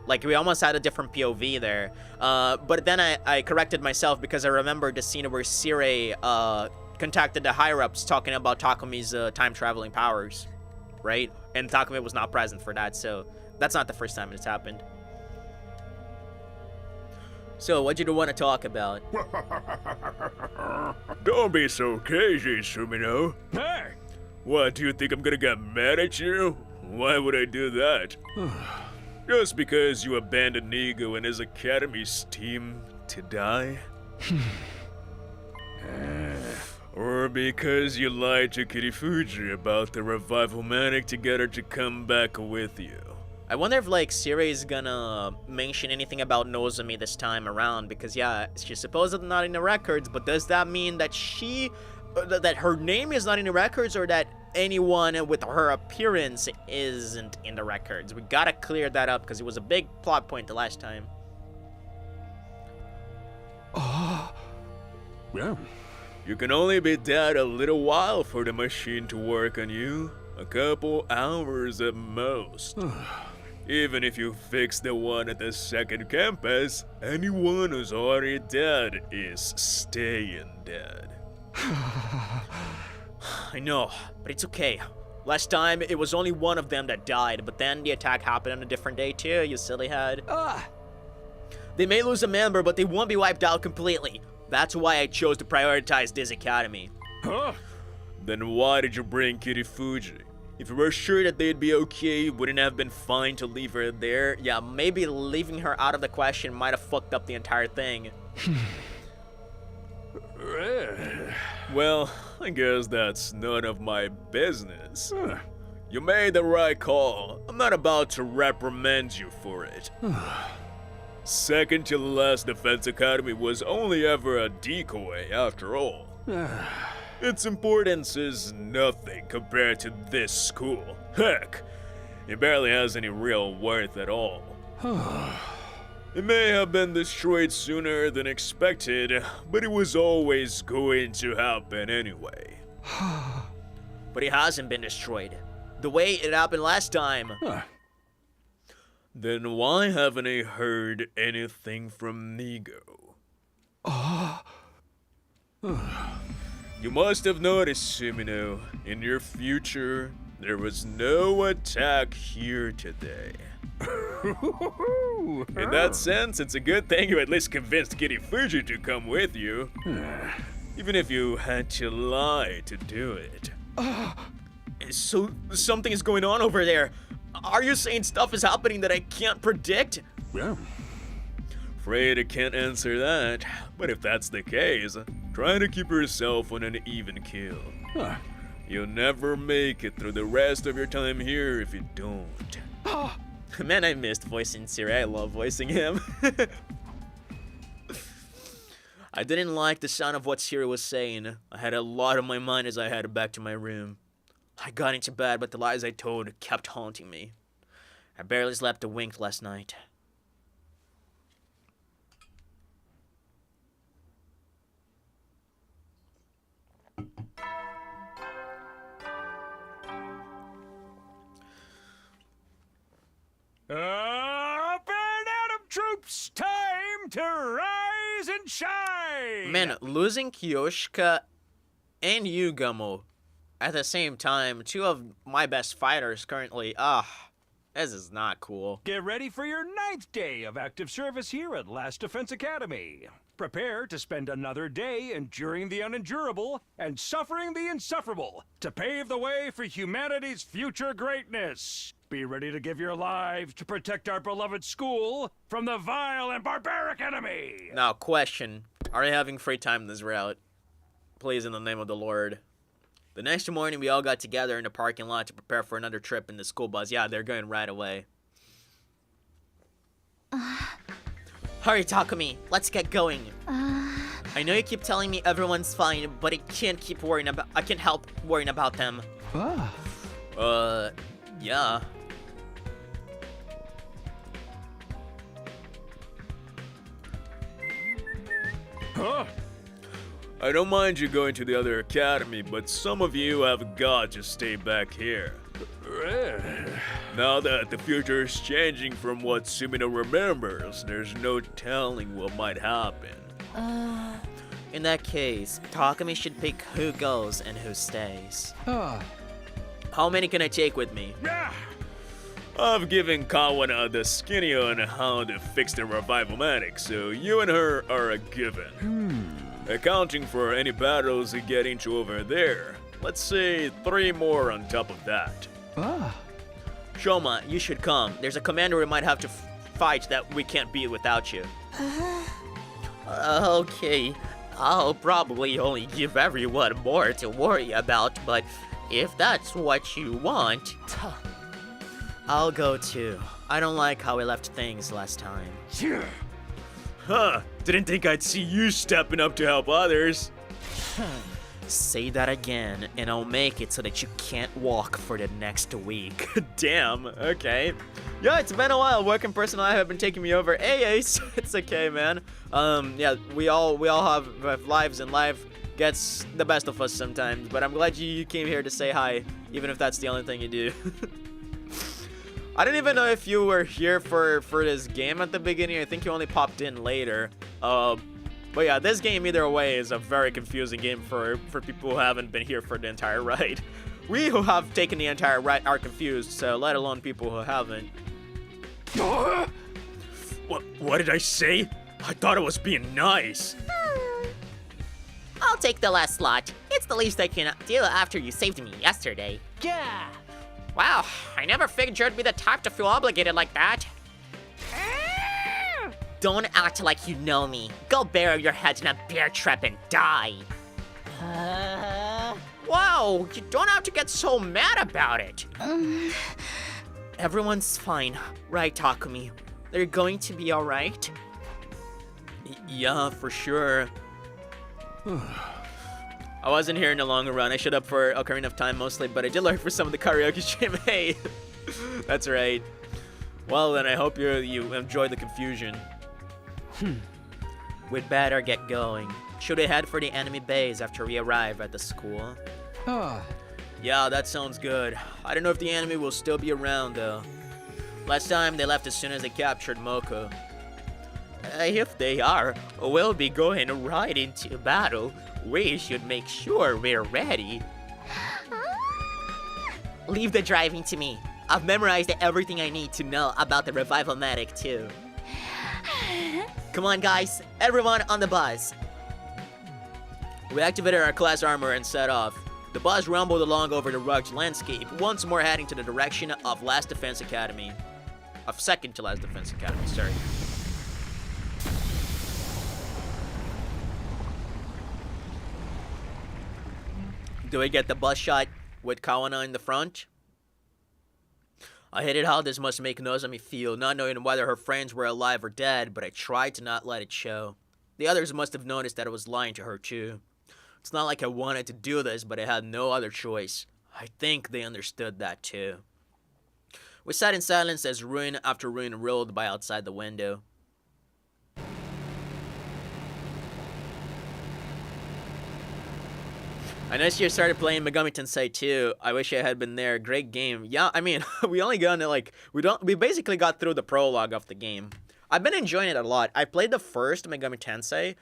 Like, we almost had a different POV there. But then I corrected myself because I remembered the scene where Siri contacted the higher-ups talking about Takumi's time-traveling powers, right? And Takumi was not present for that, so that's not the first time it's happened. So, what did you want to talk about? Don't be so cagey, Sumino. Hey! What, do you think I'm gonna get mad at you? Why would I do that? Just because you abandoned Nigo and his academy's team to die? Or because you lied to Kirifuji about the revival manic to get her to come back with you. I wonder if like Siri is gonna mention anything about Nozomi this time around, because yeah, she's supposedly not in the records, but does that mean that that her name is not in the records, or that anyone with her appearance isn't in the records? We gotta clear that up because it was a big plot point the last time. Yeah. You can only be dead a little while for the machine to work on you. A couple hours at most. Even if you fix the one at the second campus, anyone who's already dead is staying dead. I know, but it's okay. Last time, it was only one of them that died, but then the attack happened on a different day too, you silly head. They may lose a member, but they won't be wiped out completely. That's why I chose to prioritize this academy. Huh? Then why did you bring Kirifuji? If you were sure that they'd be okay, wouldn't it have been fine to leave her there? Yeah, maybe leaving her out of the question might have fucked up the entire thing. Well, I guess that's none of my business. You made the right call. I'm not about to reprimand you for it. Second to last Defense Academy was only ever a decoy, after all. Its importance is nothing compared to this school. Heck, it barely has any real worth at all. It may have been destroyed sooner than expected, but it was always going to happen anyway. But it hasn't been destroyed. The way it happened last time. Then why haven't I heard anything from Nigo? You must have noticed, Sumino, in your future, there was no attack here today. In that sense, it's a good thing you at least convinced Kirifuji to come with you. Even if you had to lie to do it. So, something is going on over there. Are you saying stuff is happening that I can't predict? Yeah. Afraid I can't answer that, but if that's the case, try to keep yourself on an even keel. You'll never make it through the rest of your time here if you don't. Man, I missed voicing Siri. I love voicing him. I didn't like the sound of what Siri was saying. I had a lot on my mind as I headed back to my room. I got into bed, but the lies I told kept haunting me. I barely slept a wink last night. Up and Atom troops, time to rise and shine! Man, losing Kiyoshika and Yugamo at the same time, two of my best fighters currently, this is not cool. Get ready for your 9th day of active service here at Last Defense Academy. Prepare to spend another day enduring the unendurable and suffering the insufferable to pave the way for humanity's future greatness. Be ready to give your lives to protect our beloved school from the vile and barbaric enemy. Now, question. Are you having free time this route? Please, in the name of the Lord. The next morning, we all got together in the parking lot to prepare for another trip in the school bus. Yeah, they're going right away. Hurry, Takumi. Let's get going. I know you keep telling me everyone's fine, but I can't help worrying about them. Yeah. I don't mind you going to the other academy, but some of you have got to stay back here. Now that the future is changing from what Sumino remembers, there's no telling what might happen. In that case, Takumi should pick who goes and who stays. How many can I take with me? I've given Kawana the skinny on how to fix the revival-matic, so you and her are a given. Accounting for any battles you get into over there, let's say 3 more on top of that. Shoma, you should come. There's a commander we might have to fight that we can't beat without you. Okay. I'll probably only give everyone more to worry about, but if that's what you want, I'll go too. I don't like how we left things last time. Huh, didn't think I'd see you stepping up to help others. Say that again, and I'll make it so that you can't walk for the next week. Damn, okay. Yeah, it's been a while. Work and personal life have been taking me over. Hey, Ace, it's okay, man. Yeah, we all have lives, and life gets the best of us sometimes. But I'm glad you came here to say hi, even if that's the only thing you do. I don't even know if you were here for this game at the beginning. I think you only popped in later. But yeah, this game either way is a very confusing game for people who haven't been here for the entire ride. We who have taken the entire ride are confused, so let alone people who haven't. What did I say? I thought it was being nice. I'll take the last slot. It's the least I can do after you saved me yesterday. Yeah. Wow, I never figured you'd be the type to feel obligated like that. Don't act like you know me. Go bury your head in a bear trap and die. Wow, you don't have to get so mad about it. Everyone's fine, right, Takumi? They're going to be alright? Yeah, for sure. I wasn't here in the long run. I showed up for Ocarina of Time mostly, but I did learn for some of the karaoke stream. Hey, that's right. Well, then I hope you enjoy the confusion. We'd better get going. Should we head for the enemy base after we arrive at the school? Yeah, that sounds good. I don't know if the enemy will still be around, though. Last time, they left as soon as they captured Moko. If they are, we'll be going right into battle. We should make sure we're ready. Leave the driving to me. I've memorized everything I need to know about the Revival-matic too. Come on, guys. Everyone on the bus. We activated our class armor and set off. The bus rumbled along over the rugged landscape, once more heading to the direction of Last Defense Academy. Of Second to Last Defense Academy, sorry. Do we get the bus shot with Kawana in the front? I hated how this must make Nozomi feel, not knowing whether her friends were alive or dead, but I tried to not let it show. The others must have noticed that I was lying to her too. It's not like I wanted to do this, but I had no other choice. I think they understood that too. We sat in silence as ruin after ruin rolled by outside the window. I noticed you started playing Megami Tensei 2. I wish I had been there. Great game. Yeah, I mean, we only got into, we basically got through the prologue of the game. I've been enjoying it a lot. I played the first Megami Tensei,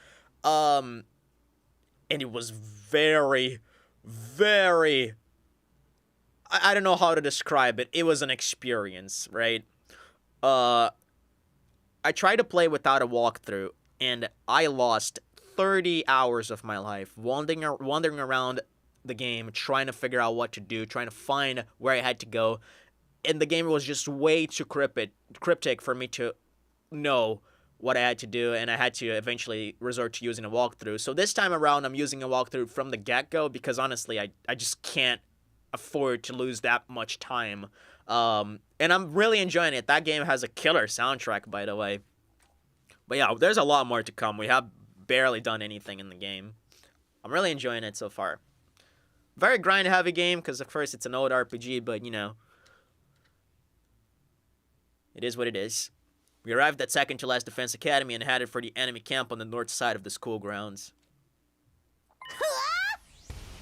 and it was very, very, I don't know how to describe it. It was an experience, right? I tried to play without a walkthrough, and I lost 30 hours of my life wandering around the game, trying to figure out what to do, trying to find where I had to go. And the game was just way too cryptic for me to know what I had to do, and I had to eventually resort to using a walkthrough. So this time around, I'm using a walkthrough from the get-go because honestly, I just can't afford to lose that much time. And I'm really enjoying it. That game has a killer soundtrack, by the way. But yeah, there's a lot more to come. We have barely done anything in the game. I'm really enjoying it so far. Very grind-heavy game, because of course it's an old RPG, but you know, it is what it is. We arrived at Second to Last Defense Academy and headed for the enemy camp on the north side of the school grounds.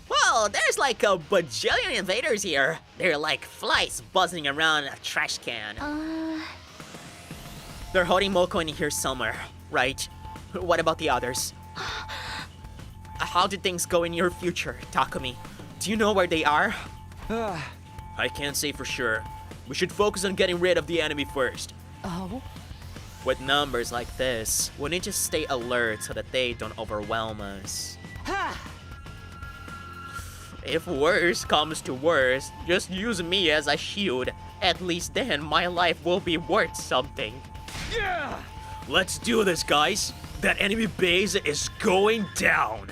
Whoa, there's like a bajillion invaders here. They're like flies buzzing around a trash can. They're holding Moko in here somewhere, right? What about the others? How did things go in your future, Takumi? Do you know where they are? I can't say for sure. We should focus on getting rid of the enemy first. Oh? With numbers like this, we need to stay alert so that they don't overwhelm us. If worse comes to worse, just use me as a shield. At least then my life will be worth something. Yeah! Let's do this, guys. That enemy base is going down.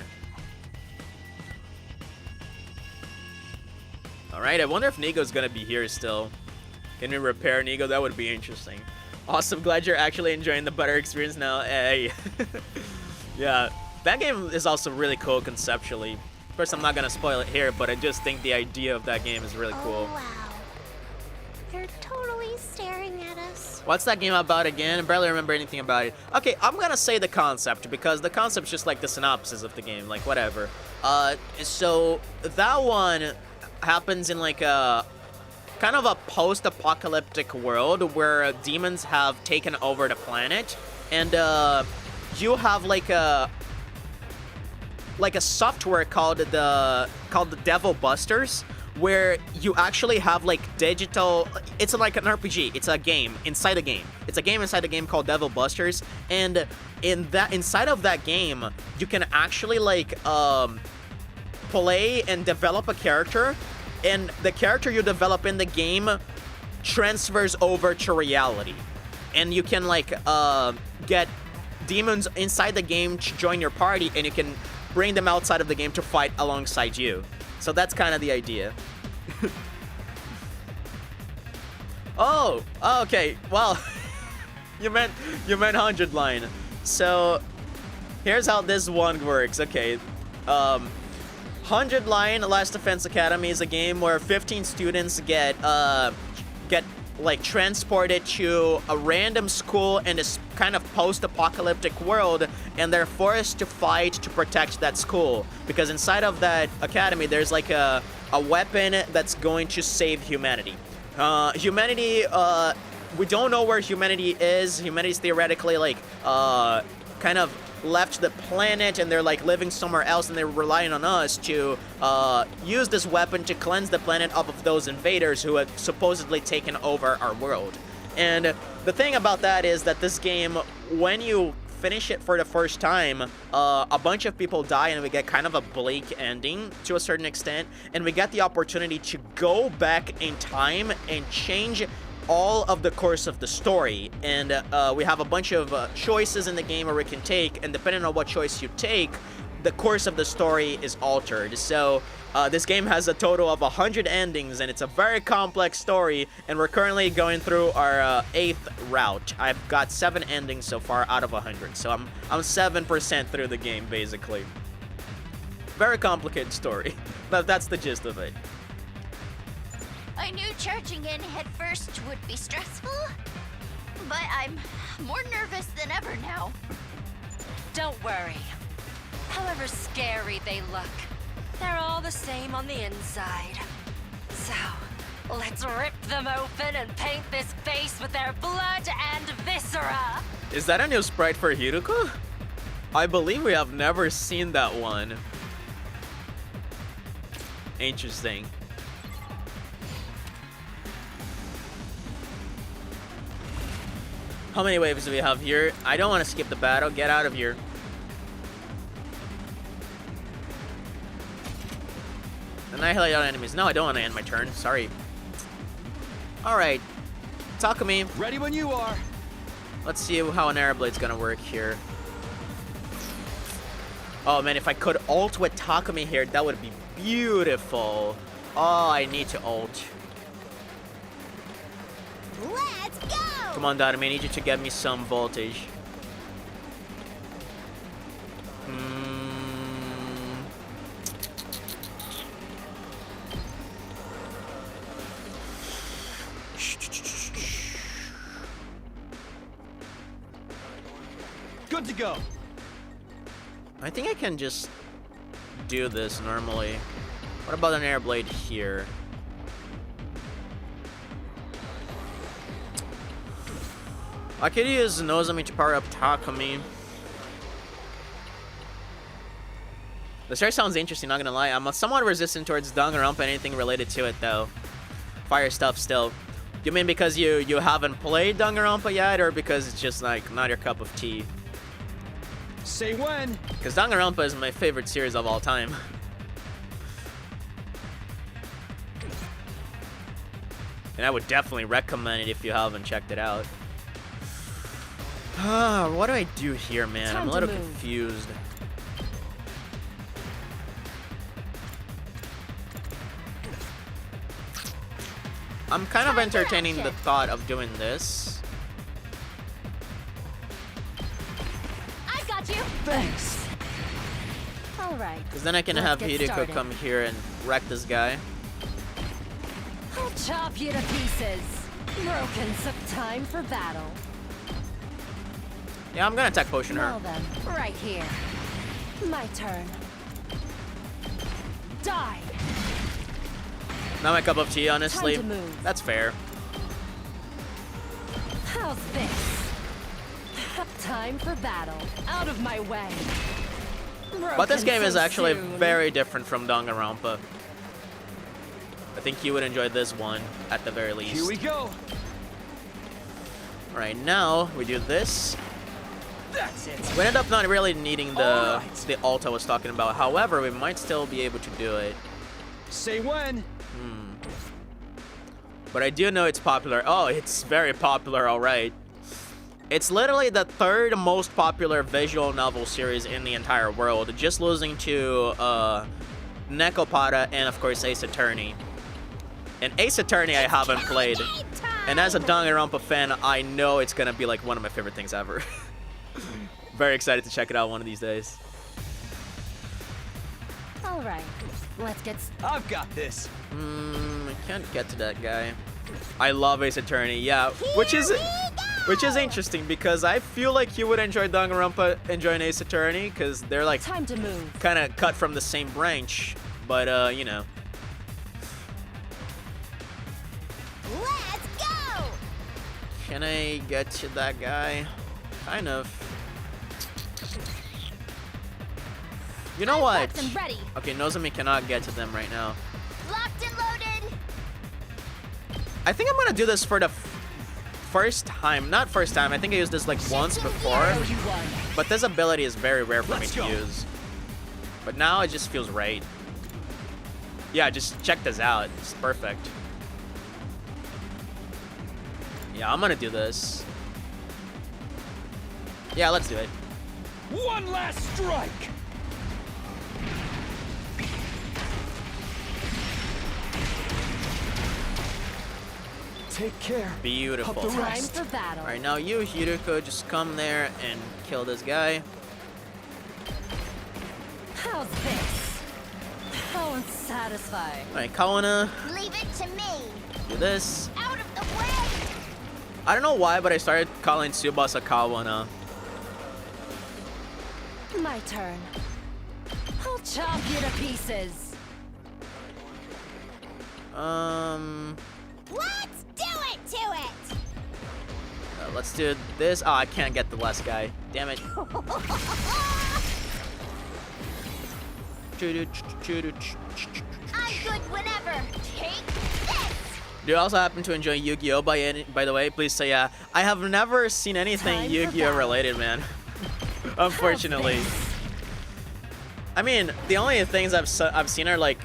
Alright, I wonder if Nigo's gonna be here still. Can we repair Nigo? That would be interesting. Awesome, glad you're actually enjoying the better experience now. Hey. Yeah, that game is also really cool conceptually. Of course, I'm not gonna spoil it here, but I just think the idea of that game is really cool. Oh, wow. They're totally staring at us. What's that game about again? I barely remember anything about it. Okay, I'm gonna say the concept, because the concept's just like the synopsis of the game, like whatever. So that one happens in like a kind of a post-apocalyptic world where demons have taken over the planet, and you have like a software called the Devil Busters, where you actually have like digital. It's like an RPG. It's a game inside a game. It's a game inside a game called Devil Busters, and inside of that game, you can actually like play and develop a character, and the character you develop in the game transfers over to reality, and you can like get demons inside the game to join your party, and you can bring them outside of the game to fight alongside you. So that's kind of the idea. Oh, okay. Well, you meant 100 line. So here's how this one works. Okay. 100 line Last Defense Academy is a game where 15 students get like transported to a random school in this kind of post-apocalyptic world, and they're forced to fight to protect that school, because inside of that academy there's like a weapon that's going to save humanity. Humanity, we don't know where humanity is. Humanity's theoretically like kind of left the planet, and they're like living somewhere else, and they're relying on us to use this weapon to cleanse the planet of those invaders who had supposedly taken over our world. And the thing about that is that this game, when you finish it for the first time, a bunch of people die, and we get kind of a bleak ending to a certain extent, and we get the opportunity to go back in time and change all of the course of the story. And we have a bunch of choices in the game where we can take, and depending on what choice you take, the course of the story is altered. So this game has a total of 100 endings, and it's a very complex story, and we're currently going through our 8th route. I've got 7 endings so far out of 100, so I'm 7% through the game, basically. Very complicated story, but that's the gist of it. I knew charging in head first would be stressful, but I'm more nervous than ever now. Don't worry. However scary they look, they're all the same on the inside. So, let's rip them open and paint this face with their blood and viscera. Is that a new sprite for Hiruko? I believe we have never seen that one. Interesting. How many waves do we have here? I don't want to skip the battle. Get out of here. Annihilate all enemies. No, I don't want to end my turn. Sorry. Alright. Takumi. Ready when you are. Let's see how an air blade's gonna work here. Oh man, if I could ult with Takumi here, that would be beautiful. Oh, I need to ult. Let's go! Come on, Dynamite, I need you to get me some voltage. Good to go. I think I can just do this normally. What about an air blade here? I could use Nozomi to power up Takumi. The start sounds interesting, not gonna lie. I'm somewhat resistant towards Danganronpa and anything related to it, though. Fire stuff still. You mean because you haven't played Danganronpa yet, or because it's just like not your cup of tea? Say when. Because Danganronpa is my favorite series of all time. And I would definitely recommend it if you haven't checked it out. What do I do here, man? I'm a little confused. I'm kind of entertaining the thought of doing this. I got you. Thanks. All right. Because then I can have Hideko come here and wreck this guy. I'll chop you to pieces. Broken, so time for battle. Yeah, I'm gonna attack potion her. Well then, right here. My turn. Die. Not my cup of tea, honestly. Time to move. That's fair. How's this? Time for battle. Out of my way. But this game is actually soon. very different from Danganronpa. I think you would enjoy this one, at the very least. Here we go. Right now, we do this. That's it. We ended up not really needing the Alright. the ult I was talking about. However, we might still be able to do it. Say when. But I do know it's popular. Oh, it's very popular, alright. It's literally the third most popular visual novel series in the entire world, just losing to Nekopara and, of course, Ace Attorney. And Ace Attorney I haven't played. And as a Danganronpa fan, I know it's gonna be like one of my favorite things ever. Very excited to check it out one of these days. All right. Let's get. I've got this. I can't get to that guy. I love Ace Attorney, yeah, which is interesting because I feel like you would enjoy Danganronpa enjoying Ace Attorney because they're like Time to move. kind of cut from the same branch, but you know. Let's go! Can I get to that guy? Kind of. You know what? Locked and ready. Okay, Nozomi cannot get to them right now. Locked and loaded. I think I'm gonna do this for the first time. Not first time, I think I used this like once before. But this ability is very rare for me to use. But now it just feels right. Yeah, just check this out. It's perfect. Yeah, I'm gonna do this. Yeah, let's do it. One last strike! Take care. Beautiful. Of the Time rest. for battle. Alright, now you, Hideko, just come there and kill this guy. How's this? How unsatisfying. Alright, Kawana, Leave it to me. do this. Out of the way. I don't know why, but I started calling Tsubasa Kawana. My turn. I'll chop you to pieces. Let's do it to it. Let's do this. Oh, I can't get the last guy. Damn it. I'm good whenever. Take this. Do you also happen to enjoy Yu-Gi-Oh by the way? Please say yeah. I have never seen anything Time for Yu-Gi-Oh battle. related, man. Unfortunately. I mean, the only things I've seen are like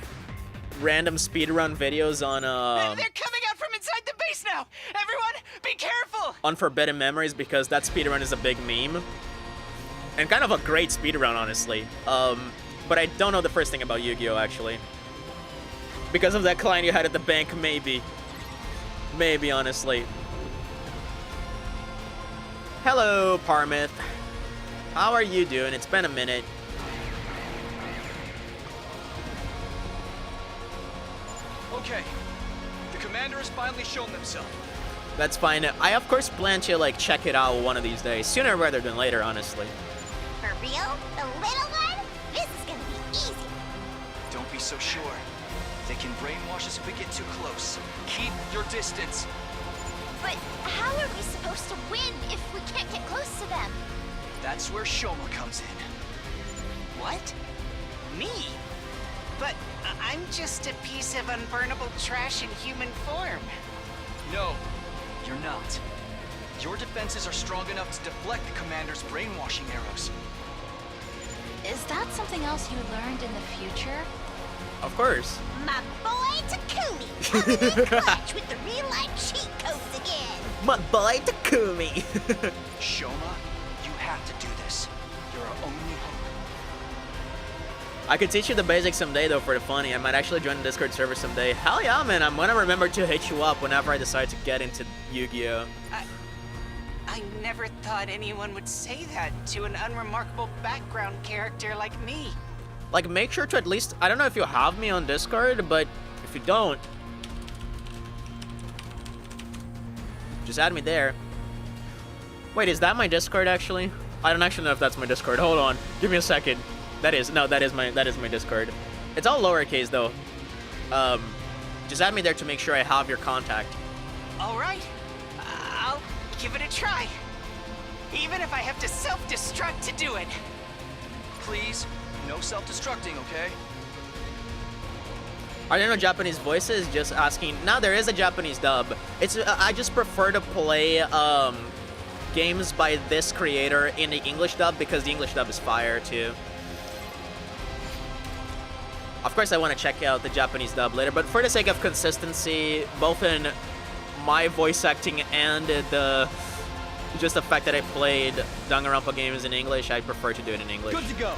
random speedrun videos on They're coming out from inside the base now. Everyone, be careful. Unforbidden Memories because that speedrun is a big meme. And kind of a great speedrun, honestly. But I don't know the first thing about Yu-Gi-Oh, actually. Because of that client you had at the bank, maybe. Maybe, honestly. Hello, Parmith. How are you doing? It's been a minute. Okay. The commander has finally shown themselves. That's fine. I, of course, plan to, like, check it out one of these days. Sooner rather than later, honestly. For real? The little one? This is gonna be easy. Don't be so sure. They can brainwash us if we get too close. Keep your distance. But how are we supposed to win if we can't get close to them? That's where Shoma comes in. What? Me? But I'm just a piece of unburnable trash in human form. No, you're not. Your defenses are strong enough to deflect the commander's brainwashing arrows. Is that something else you learned in the future? Of course. My boy Takumi coming in clutch with the real-life cheat codes again. My boy Takumi. Shoma have to do this. You're our only hope. I could teach you the basics someday, though, for the funny. I might actually join the Discord server someday. Hell yeah, man. I'm gonna remember to hit you up whenever I decide to get into Yu-Gi-Oh! I never thought anyone would say that to an unremarkable background character like me. Like, make sure to at least... I don't know if you have me on Discord, but if you don't, just add me there. Wait, is that my Discord, actually? I don't actually know if that's my Discord. Hold on. Give me a second. That is my Discord. It's all lowercase, though. Just add me there to make sure I have your contact. All right, I'll give it a try. Even if I have to self-destruct to do it. Please, no self-destructing, okay? Are there no Japanese voices? Just asking. No, there is a Japanese dub. It's I just prefer to play games by this creator in the English dub because the English dub is fire too. Of course, I want to check out the Japanese dub later, but for the sake of consistency, both in my voice acting and just the fact that I played Danganronpa games in English, I prefer to do it in English. Good to go.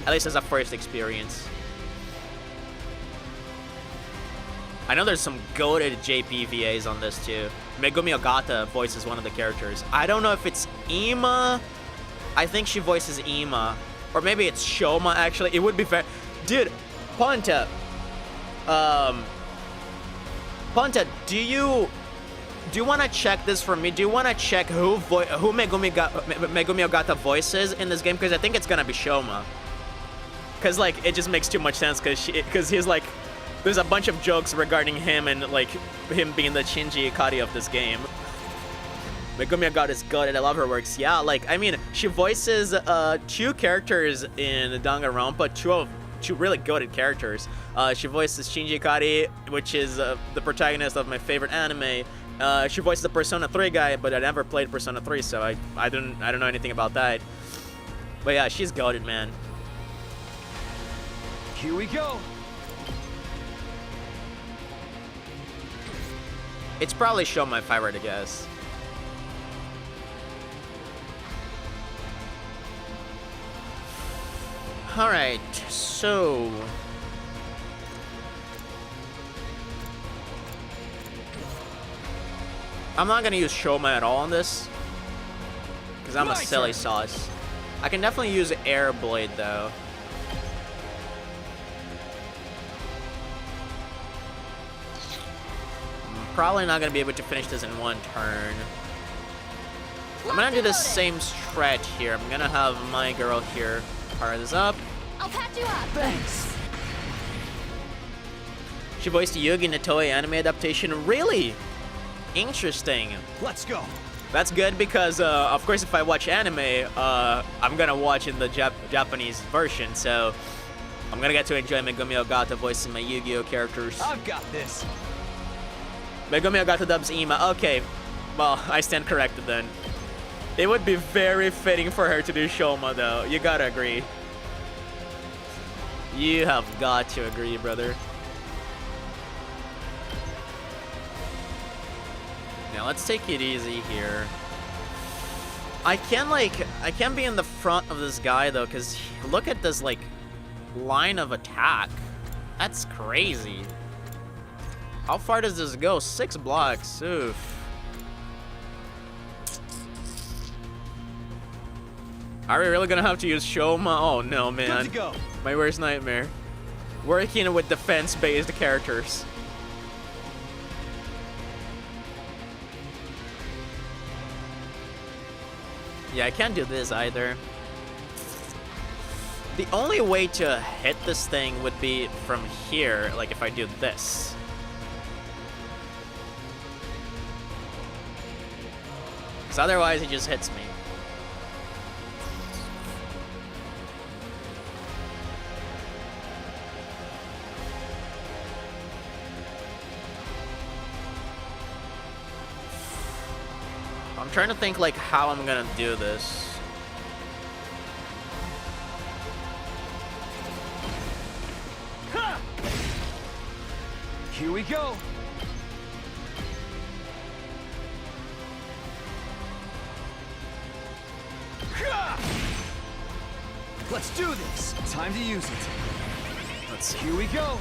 At least as a first experience. I know there's some goated JP VAs on this too. Megumi Ogata voices one of the characters. I don't know if it's Ima. I think she voices Ima. Or maybe it's Shoma, actually. It would be fair. Dude, Ponta. Ponta, do you want to check this for me? Do you want to check who Megumi Ogata voices in this game? Because I think it's gonna be Shoma. Because like it just makes too much sense. Because he's like, there's a bunch of jokes regarding him and like him being the Shinji Ikari of this game. Megumi Ogata is good and I love her works. Yeah, like I mean, she voices 2 characters in Danganronpa, two really goated characters. She voices Shinji Ikari, which is the protagonist of my favorite anime. She voices the Persona 3 guy, but I never played Persona 3, so I don't know anything about that. But yeah, she's goated, man. Here we go. It's probably Shoma if I were to guess. Alright, so... I'm not gonna use Shoma at all on this. Because I'm a silly sauce. I can definitely use Air Blade though. I'm probably not gonna be able to finish this in one turn. I'm gonna do the same stretch here. I'm gonna have my girl here power this up. I'll patch you up. Thanks. She voiced the Yugi in the Toei anime adaptation. Really? Interesting. Let's go. That's good because, of course, if I watch anime, I'm gonna watch in the Japanese version, so I'm gonna get to enjoy Megumi Ogata voicing my Yu-Gi-Oh characters. I've got this. Megumi Ogata dubs Ima. Okay, well, I stand corrected then. It would be very fitting for her to do Shoma, though. You gotta agree. You have got to agree, brother. Now let's take it easy here. I can't be in the front of this guy though, because look at this like line of attack. That's crazy. How far does this go? 6 blocks. Oof. Are we really gonna have to use Shoma? Oh no, man. Good to go. My worst nightmare. Working with defense-based characters. Yeah, I can't do this either. The only way to hit this thing would be from here, like if I do this. Because otherwise it just hits me. I'm trying to think like how I'm gonna do this. Ha! Here we go. Let's do this. Time to use it. Let's see. Here we go.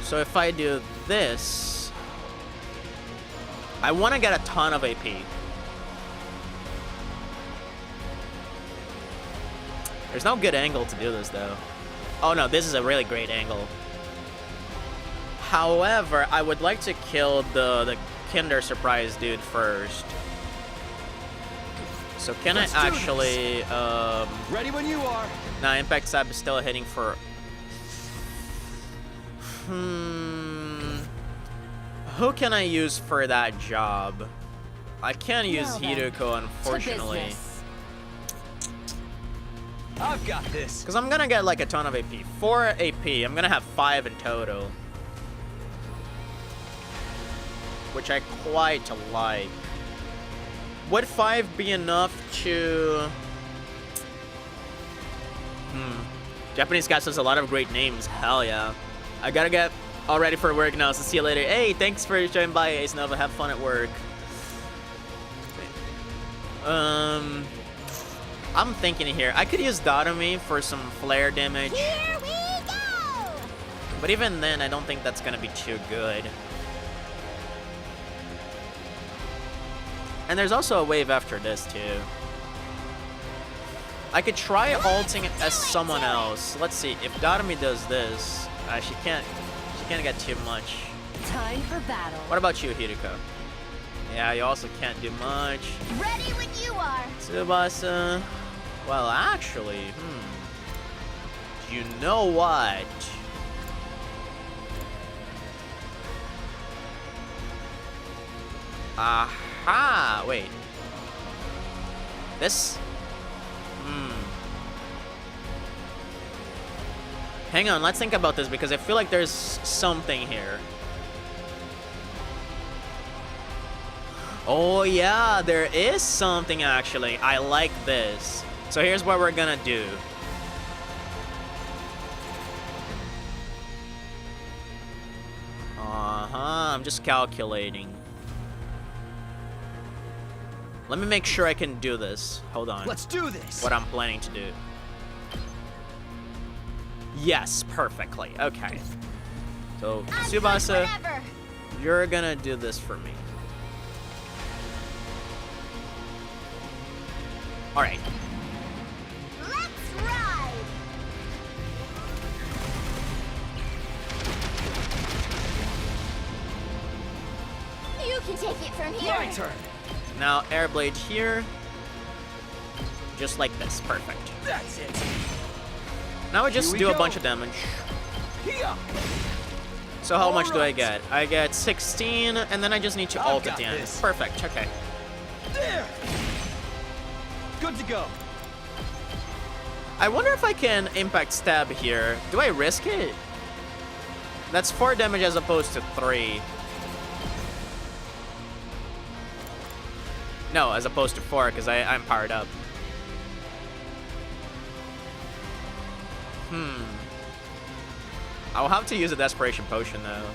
So if I do this, I want to get a ton of AP. There's no good angle to do this though. Oh no, this is a really great angle. However, I would like to kill the Kinder Surprise dude first. So can I actually Ready when you are. nah, Impact Stab is still hitting for who can I use for that job? I can't use Now then, Hiruko, to unfortunately. business. I've got this. Because I'm gonna get like a ton of AP. 4 AP, I'm gonna have 5 in total. Which I quite like. Would 5 be enough to... Japanese cast has a lot of great names. Hell yeah. I gotta get all ready for work now, so see you later. Hey, thanks for showing by, Ace Nova. Have fun at work. I'm thinking here. I could use Dotomi for some flare damage. Here we go! But even then, I don't think that's gonna be too good. And there's also a wave after this, too. I could try ulting as someone else. Let's see, if Dotomi does this, she can't get too much. Time for battle. What about you, Hiruko? Yeah, you also can't do much. Ready when you are. Tsubasa. Well, actually, you know what? Aha! Wait. This? Hang on, let's think about this because I feel like there's something here. Oh yeah, there is something actually. I like this. So here's what we're gonna do. I'm just calculating. Let me make sure I can do this. Hold on. Let's do this. What I'm planning to do. Yes, perfectly. Okay. So, Tsubasa, Whatever. you're gonna do this for me. Alright. Let's ride. You can take it from here. My turn. Now, Air Blade here. Just like this. Perfect. That's it. Now we just Here we do a go. bunch of damage. Here. So how much do I Alright. get? I get 16, and then I just need to I've ult at got the end. this. Perfect, okay. There. Good to go. I wonder if I can Impact Stab here. Do I risk it? That's 4 damage as opposed to 3. No, as opposed to 4, because I'm powered up. I'll have to use a Desperation Potion, though.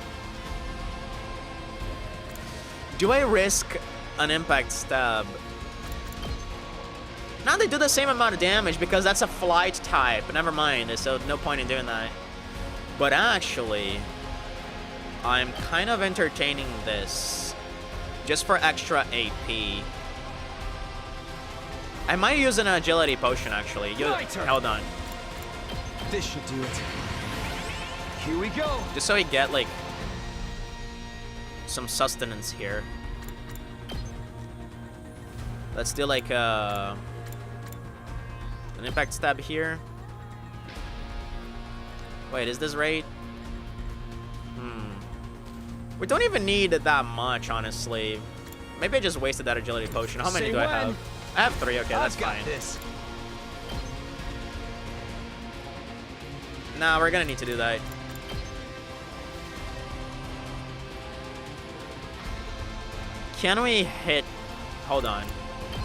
Do I risk an Impact Stab? Now they do the same amount of damage because that's a flight type. Never mind, so no point in doing that. But actually, I'm kind of entertaining this just for extra AP. I might use an Agility Potion, actually. My turn. Hold on. This should do it. Here we go. Just so we get, like, some sustenance here. Let's do, like, an Impact Stab here. Wait, is this right? We don't even need that much, honestly. Maybe I just wasted that Agility Potion. How many Say do I when. have? I have 3, okay, that's I've got fine. this. Nah, we're gonna need to do that. Can we hit... Hold on.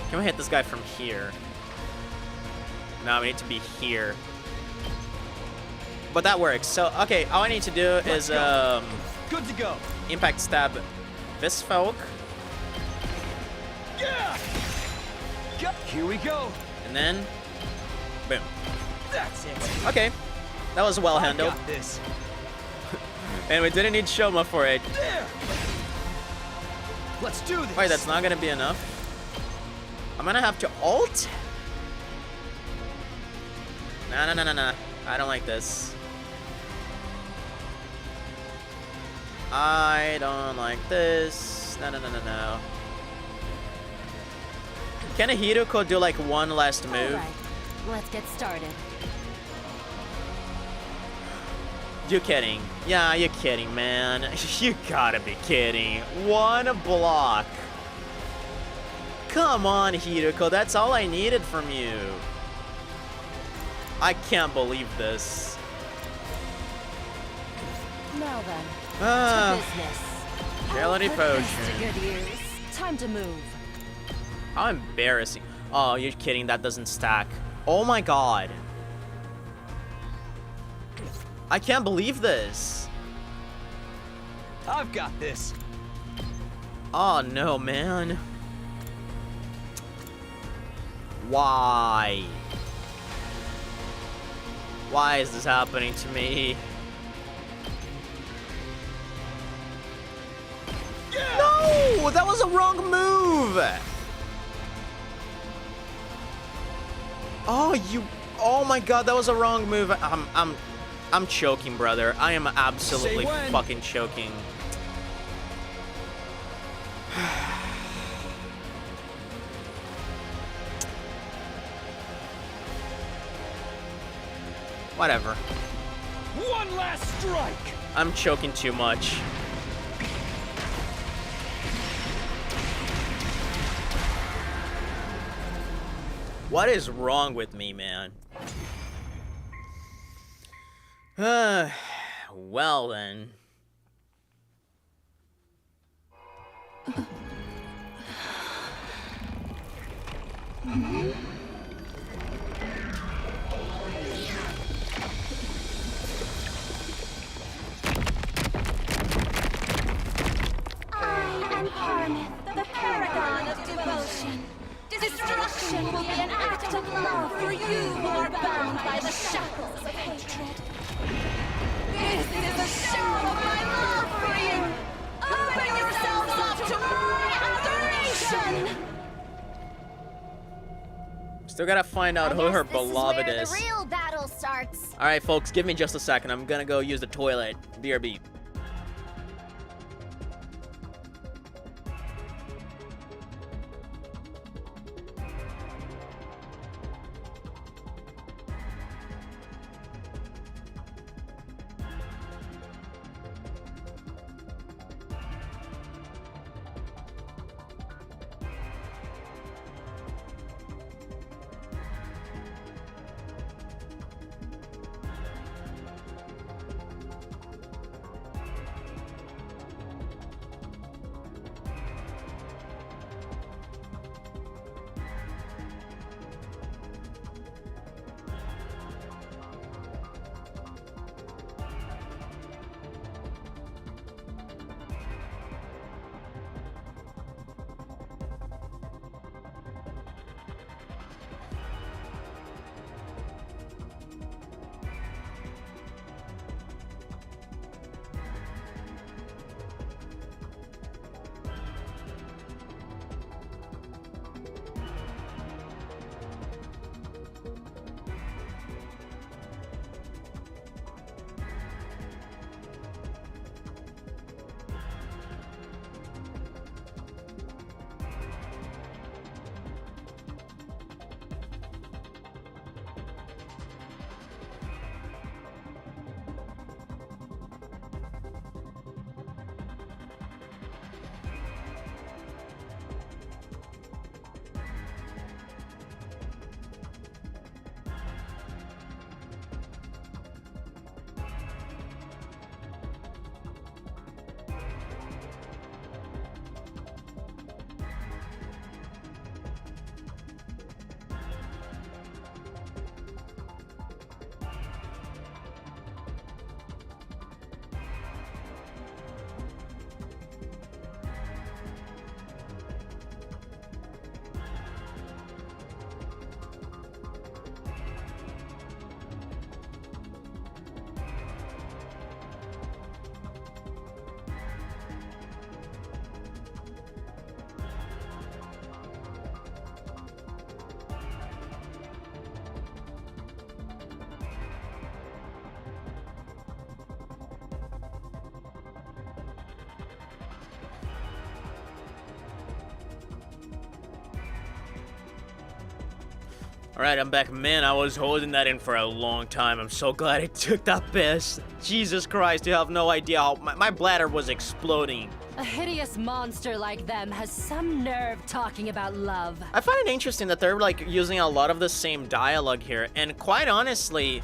Can we hit this guy from here? No, we need to be here. But that works. So, okay, all I need to do is Good to go. Impact Stab this folk. Yeah. Here we go. And then... Boom. That's it. Okay, that was well I handled. got this. And we didn't need Shoma for it. There. Let's do this. Wait, that's not gonna be enough. I'm gonna have to ult? Nah. I don't like this. I don't like this. No. Can a Hiruko do like one last move? Alright, let's get started. You kidding? Yeah, you're kidding, man. You gotta be kidding. One block. Come on, Hiruko. That's all I needed from you. I can't believe this. Now then, Ah, to business. Agility I'll put this potion. to good use. Time to move. How embarrassing. Oh, you're kidding. That doesn't stack. Oh my god. I can't believe this. I've got this. Oh no, man. Why? Why is this happening to me? No, that was a wrong move. Oh my god, that was a wrong move. I'm choking, brother. I am absolutely Say when. fucking choking. Whatever. One last strike. I'm choking too much. What is wrong with me, man? Well then. I am Parmith, the paragon of devotion. Destruction will be an act of love for you who are bound by the shackles of hatred. This is a show of my love for you. Open yourselves up to my adoration. Still gotta find out who her beloved is. The real battle starts. Alright, folks, give me just a second. I'm gonna go use the toilet. BRB. Alright, I'm back. Man, I was holding that in for a long time. I'm so glad I took that piss. Jesus Christ, you have no idea how my bladder was exploding. A hideous monster like them has some nerve talking about love. I find it interesting that they're like using a lot of the same dialogue here, and quite honestly,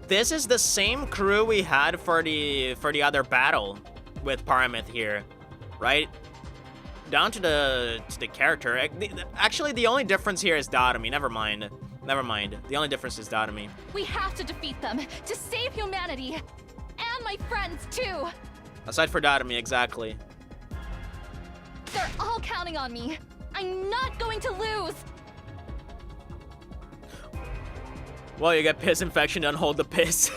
this is the same crew we had for the other battle with Paramount here, right? Down to the character. Actually, the only difference here is Dotami. Never mind. The only difference is Dotami. We have to defeat them to save humanity. And my friends, too. Aside for Dotami, exactly. They're all counting on me. I'm not going to lose. Well, you get piss infection, don't hold the piss.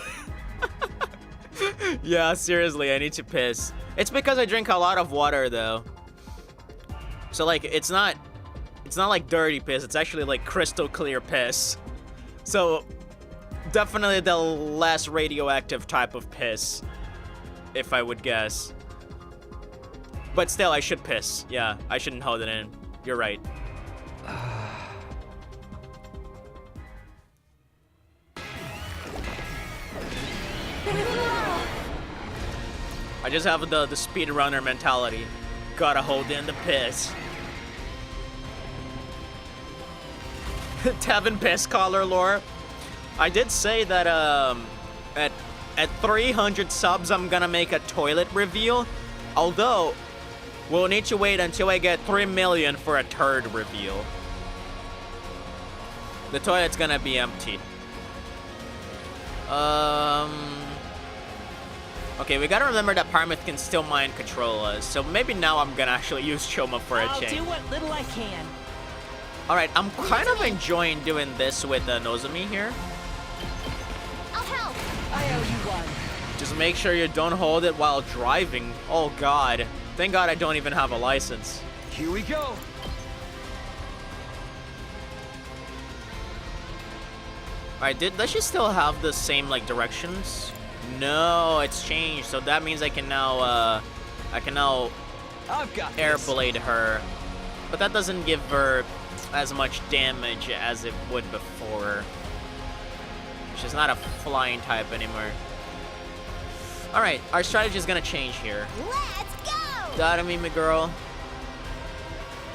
Yeah, seriously, I need to piss. It's because I drink a lot of water, though. So like, it's not like dirty piss, it's actually like crystal clear piss. So definitely the less radioactive type of piss, if I would guess. But still, I should piss. Yeah, I shouldn't hold it in. You're right. I just have the speedrunner mentality. Gotta hold in the piss. Tavin piss collar lore. I did say that at 300 subs I'm gonna make a toilet reveal. Although we'll need to wait until I get 3 million for a turd reveal. The toilet's gonna be empty. Okay, we gotta remember that Paramount can still mind control us, so maybe now I'm gonna actually use Choma for a change. I'll do what little I can. Alright, I'm kind of enjoying doing this with Nozomi here. I'll help. I owe you one. Just make sure you don't hold it while driving. Oh god. Thank god I don't even have a license. Here we go. Alright, does she still have the same like directions? No, it's changed, so that means I can now I've got air this. blade her. But that doesn't give her as much damage as it would before. She's not a flying type anymore. Alright, our strategy is gonna change here. Let's go. Dotami, my girl.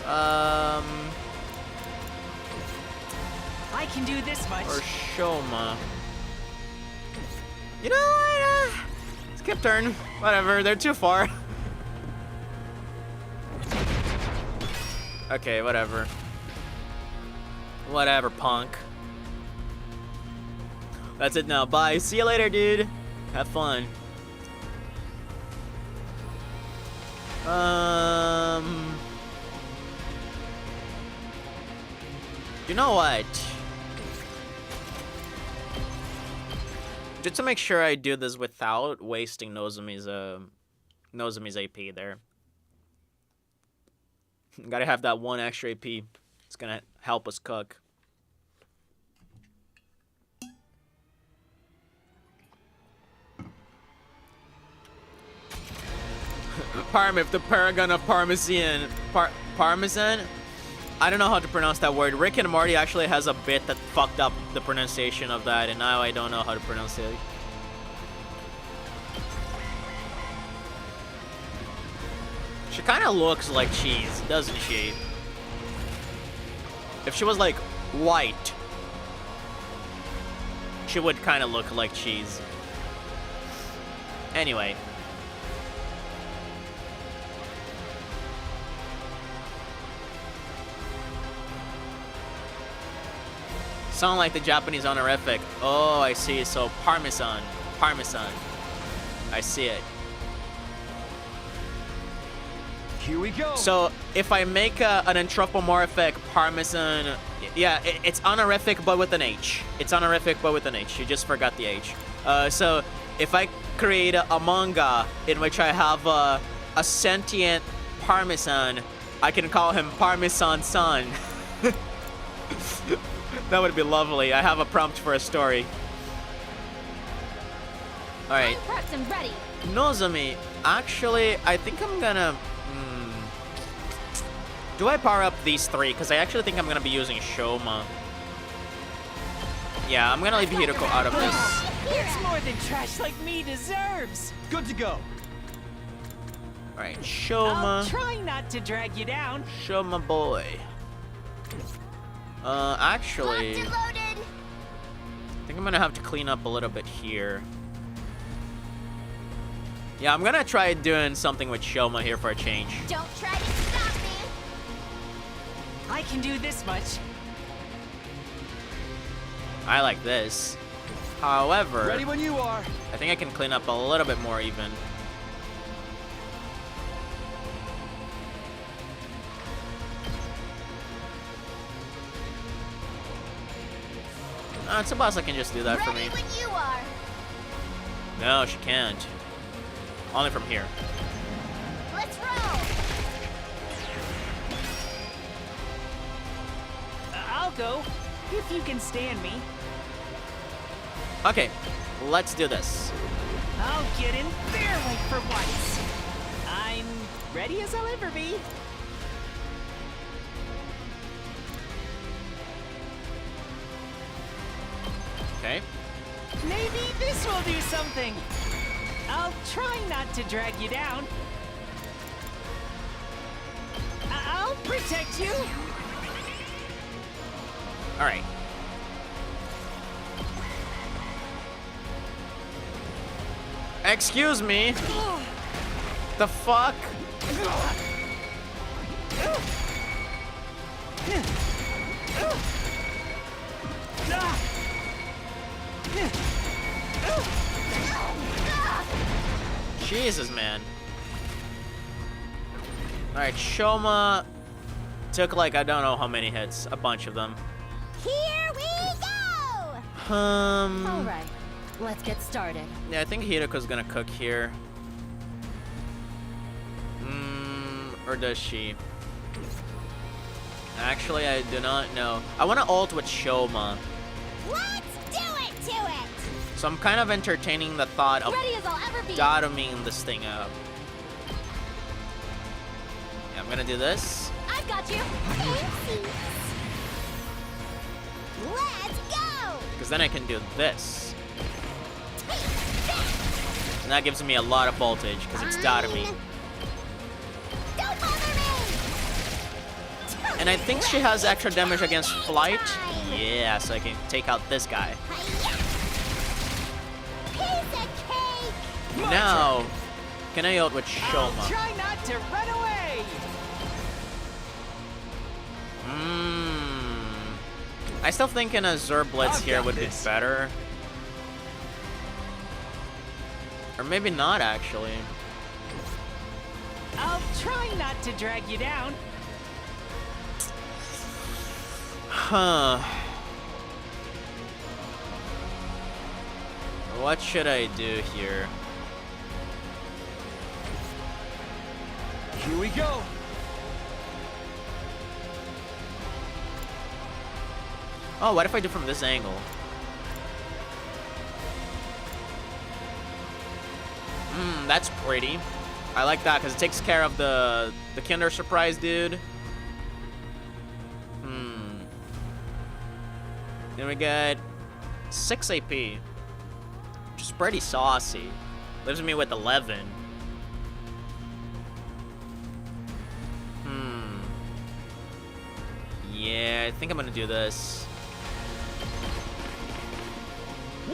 I can do this much. Or Shoma. You know what? Skip turn. Whatever, they're too far. Okay, whatever. Whatever, punk. That's it now. Bye. See you later, dude. Have fun. You know what? Just to make sure I do this without wasting Nozomi's AP there. Gotta have that one extra AP. It's gonna help us cook. Parmif, the paragon of Parmesan. Parmesan? I don't know how to pronounce that word. Rick and Morty actually has a bit that fucked up the pronunciation of that, and now I don't know how to pronounce it. She kind of looks like cheese, doesn't she? If she was like white, she would kind of look like cheese. Anyway. Sound like the Japanese honorific. Oh, I see. So Parmesan. Parmesan. I see it. Here we go. So if I make an anthropomorphic Parmesan, yeah, it's honorific but with an H. It's honorific but with an H. You just forgot the H. So if I create a manga in which I have a sentient Parmesan, I can call him Parmesan-san. That would be lovely. I have a prompt for a story. Alright. I'm prepped and ready. Nozomi, actually, I think I'm gonna... Do I power up these 3? Because I actually think I'm going to be using Shoma. Yeah, I'm going to leave Hiroko out of this. It's more than trash like me deserves. Good to go. Alright, I'll Shoma. try not to drag you down. Shoma boy. Actually, I think I'm going to have to clean up a little bit here. Yeah, I'm going to try doing something with Shoma here for a change. Don't try to stop me. I can do this much. I like this. However, Ready when you are. I think I can clean up a little bit more even. Tsubasa can just do that for me. Ready when you are. No, she can't. Only from here. Let's roll. I'll go, if you can stand me. Okay, let's do this. I'll get in their way for once. I'm ready as I'll ever be. Okay. Maybe this will do something. I'll try not to drag you down. I'll protect you. All right. Excuse me. The fuck? Jesus, man. Alright, Shoma took like, I don't know how many hits. A bunch of them. Here we go. All right, let's get started. Yeah, I think Hiroko's gonna cook here. Or does she? Actually, I do not know. I want to ult with Shoma. Let's do it to it. So I'm kind of entertaining the thought of Ready as I'll ever be. bottoming this thing up. Yeah, I'm gonna do this. I've got you. Fancy. Let's go. Because then I can do this. Take this. And that gives me a lot of voltage because it's Dotami. Don't bother me. And I think she has extra damage against flight. Yeah, so I can take out this guy. Piece of cake. Now, can I ult with I'll Shoma? try not to run away. I still think an Azure Blitz I've here got would this. be better. Or maybe not, actually. I'll try not to drag you down. Huh. What should I do here? Here we go. Oh, what if I do from this angle? That's pretty. I like that because it takes care of the Kinder Surprise dude. Then we get 6 AP, which is pretty saucy. Leaves me with 11. Yeah, I think I'm gonna do this.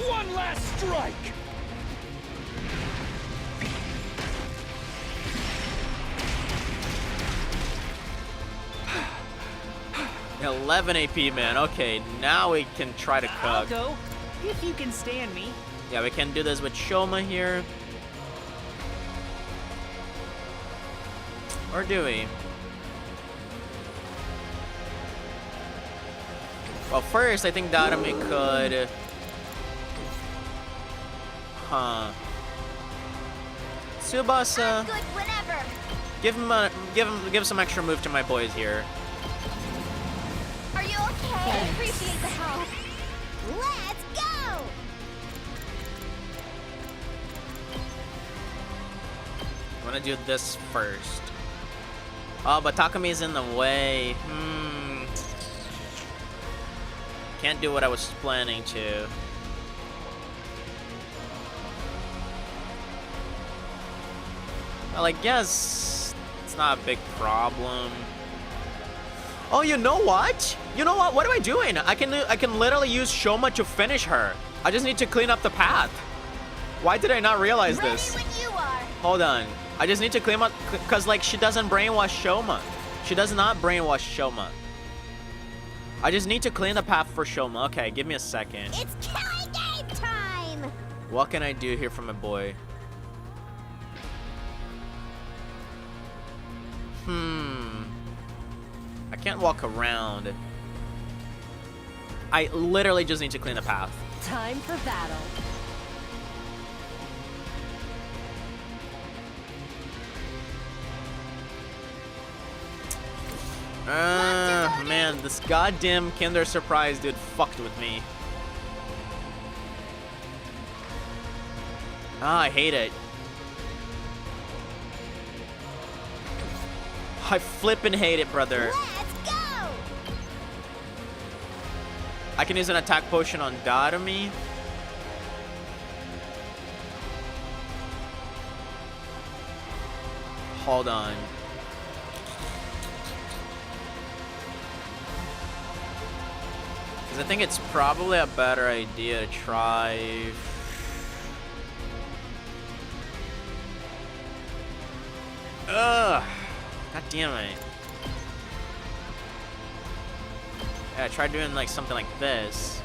One last strike! 11 AP, man. Okay, now we can try to I'll cook. go, if you can stand me. Yeah, we can do this with Shoma here. Or do we? Well, first, I think Dotami could... Huh. Tsubasa, Good whenever. give some extra move to my boys here. Are you okay? I appreciate the help. Let's go. I'm gonna do this first. Oh, but Takami's in the way. Can't do what I was planning to. Well, I guess it's not a big problem. Oh, you know what? You know what? What am I doing? I can literally use Shoma to finish her. I just need to clean up the path. Why did I not realize this? Ready when you are. Hold on. I just need to clean up, cause like she doesn't brainwash Shoma. She does not brainwash Shoma. I just need to clean the path for Shoma. Okay, give me a second. It's killing game time. What can I do here for my boy? I can't walk around. I literally just need to clean the path. Time for battle. Man, this goddamn Kinder Surprise dude fucked with me. Ah, I hate it. I flippin' hate it, brother. Let's go. I can use an attack potion on Dadami. Hold on. Because I think it's probably a better idea to try... Ugh! God damn it. Yeah, try doing like something like this.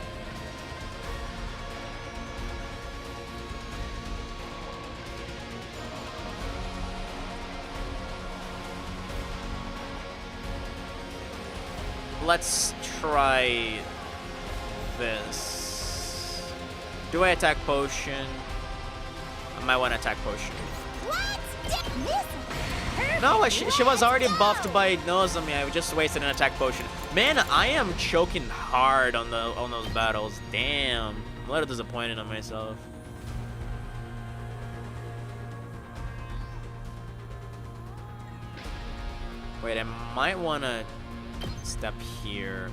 Let's try this. Do I attack potion? I might want to attack potion. Let's do this. No, she was already buffed by Nozomi. I just wasted an attack potion. Man, I am choking hard on those battles. Damn, I'm a little disappointed on myself. Wait, I might want to step here.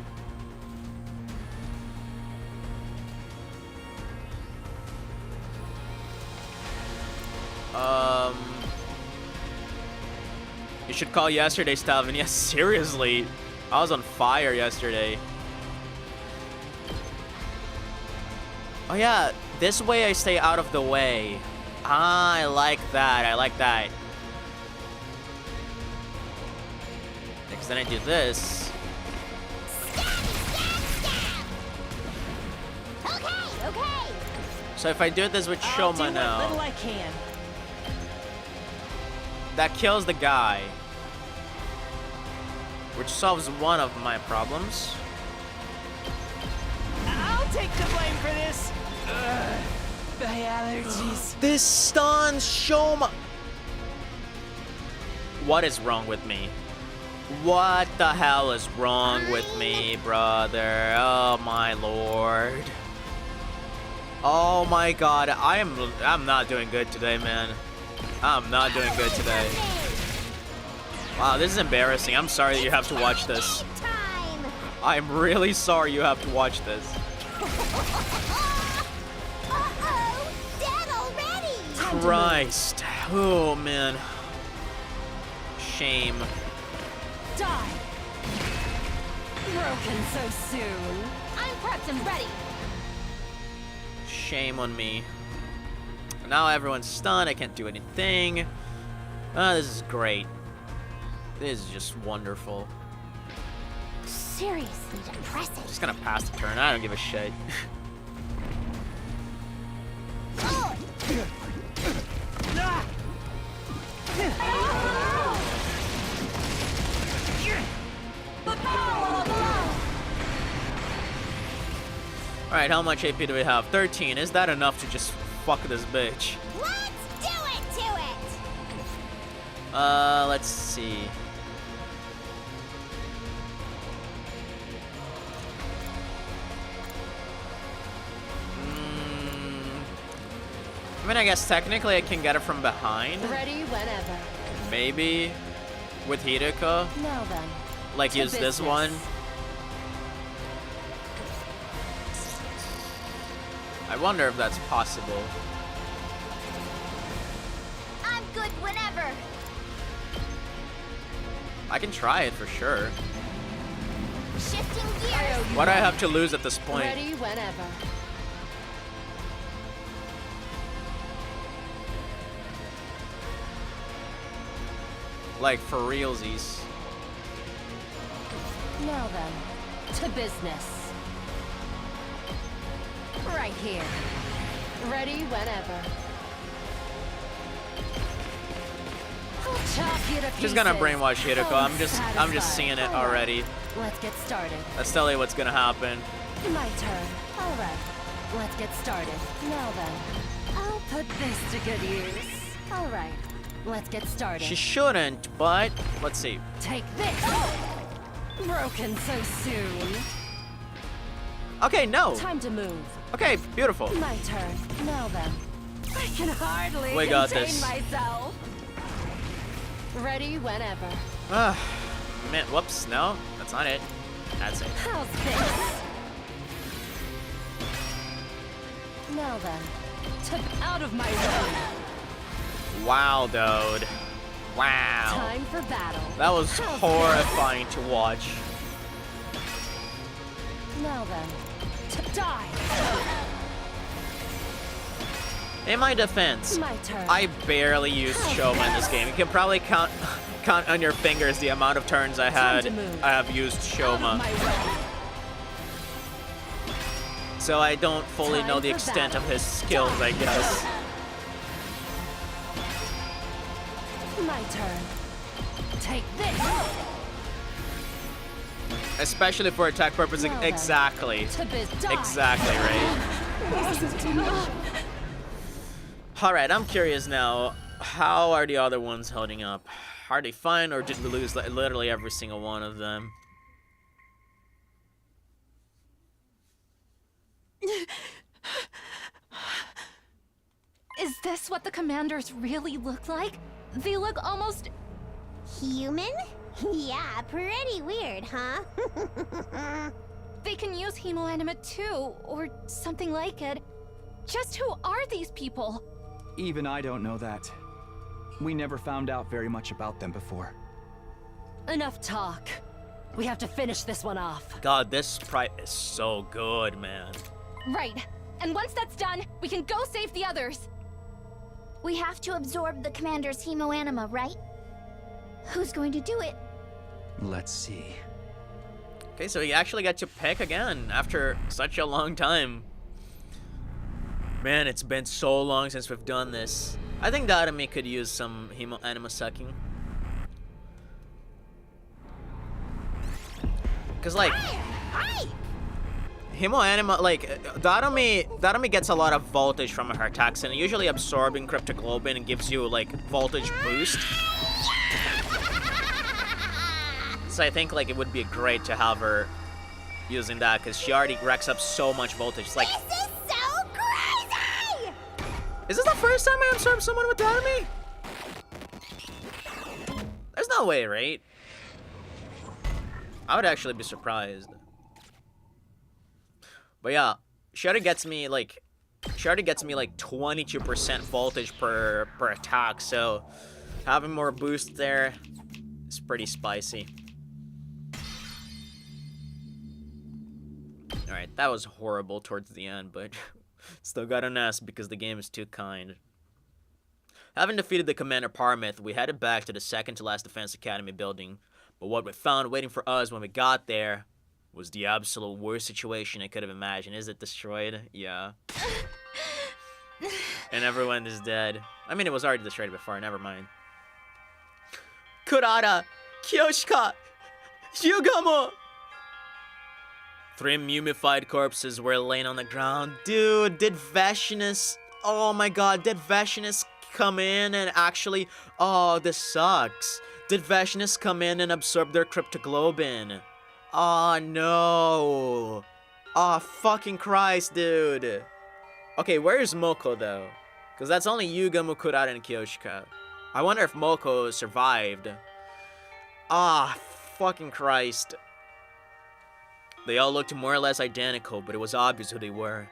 You should call yesterday, Tavin. Yes, seriously. I was on fire yesterday. Oh yeah, this way I stay out of the way. Ah, I like that. I like that. Next, then I do this. Okay. So if I do this with I'll Shoma do now, what little I can. that kills the guy. Which solves one of my problems. I'll take the blame for this. My allergies. This stuns Shoma. What is wrong with me? What the hell is wrong with me, brother? Oh my lord. Oh my god, I'm not doing good today, man. I'm not doing good today. Wow, this is embarrassing. I'm sorry that you have to watch this. Time. I'm really sorry you have to watch this. Uh-oh, dead already. Christ. Oh man. Shame. Die. Broken so soon. I'm prepped and ready. Shame on me. Now everyone's stunned. I can't do anything. This is great. This is just wonderful. Seriously depressing. Just gonna pass the turn. I don't give a shit. Alright, how much AP do we have? 13. Is that enough to just fuck this bitch? Let's do it to it. Let's see. I mean, I guess technically I can get it from behind. Ready whenever. Maybe. With Hideko? Now then. Like to use this business. one? I wonder if that's possible. I'm good whenever. I can try it for sure. Shifting gears. What do I have to lose at this point? Ready whenever. Like for realsies. Now then. To business. Right here. Ready whenever. I'll chop you to Just gonna pieces. brainwash Hideko. I'm just Satisfied. seeing it All right, already. Let's get started. Let's tell you what's gonna happen. My turn. All right. Let's get started. Now then. I'll put this to good use. All right. Let's get started. She shouldn't, but let's see. Take this. Broken so soon. Okay, no. Time to move. Okay, beautiful. My turn. Now then. I can hardly We got contain this. myself. Ready whenever. Man, whoops, no, that's not it. That's it. How's this? Now then. Out of my way. Wow, dude. Wow. Time for battle. That was How's horrifying to watch. this? Now then. To die. In my defense, My turn. I barely used Shoma in this game. You can probably count on your fingers the amount of turns I Time to move. have used Out of Shoma. my way. So I don't fully Time know the for extent of battle. his skills, I guess. My turn. Take this. Especially for attack purposes. Now then. Exactly. To die. Exactly, right? Alright, I'm curious now. How are the other ones holding up? Are they fine, or did we lose literally every single one of them? Is this what the commanders really look like? They look almost human? Yeah, pretty weird, huh? They can use hemoanima too, or something like it. Just who are these people? Even I don't know that. We never found out very much about them before. Enough talk. We have to finish this one off. God, this sprite is so good, man. Right. And once that's done, we can go save the others. We have to absorb the commander's hemoanima, right? Who's going to do it? Let's see. Okay, so you actually got to pick again after such a long time. Man, it's been so long since we've done this. I think the enemy could use some hemoanima sucking. Cause like, hemoanima, like, Darumi gets a lot of voltage from her attacks, and usually absorbing cryptoglobin and gives you like voltage boost. So I think like it would be great to have her using that, because she already racks up so much voltage. It's like, This is so crazy! is this the first time I absorb someone with Darumi? There's no way, right? I would actually be surprised. But yeah, she already gets me like 22% voltage per attack, so having more boost there is pretty spicy. Alright, that was horrible towards the end, but still got an S because the game is too kind. Having defeated the Commander Parmith, we headed back to the second to last Defense Academy building, but what we found waiting for us when we got there was the absolute worst situation I could have imagined. Is it destroyed? Yeah. And everyone is dead. I mean, it was already destroyed before, never mind. Kurata! Kyoshika! Hyugamo! 3 mummified corpses were laying on the ground. Dude, did Vashinus... Oh my god, did Vashinus come in and actually... Oh, this sucks. Did Vashinus come in and absorb their cryptoglobin? Oh no. Oh fucking Christ, dude. Okay, where's Moko though? Because that's only Yuga, Mukurata, and Kyoshika. I wonder if Moko survived. Ah, fucking Christ. They all looked more or less identical, but it was obvious who they were.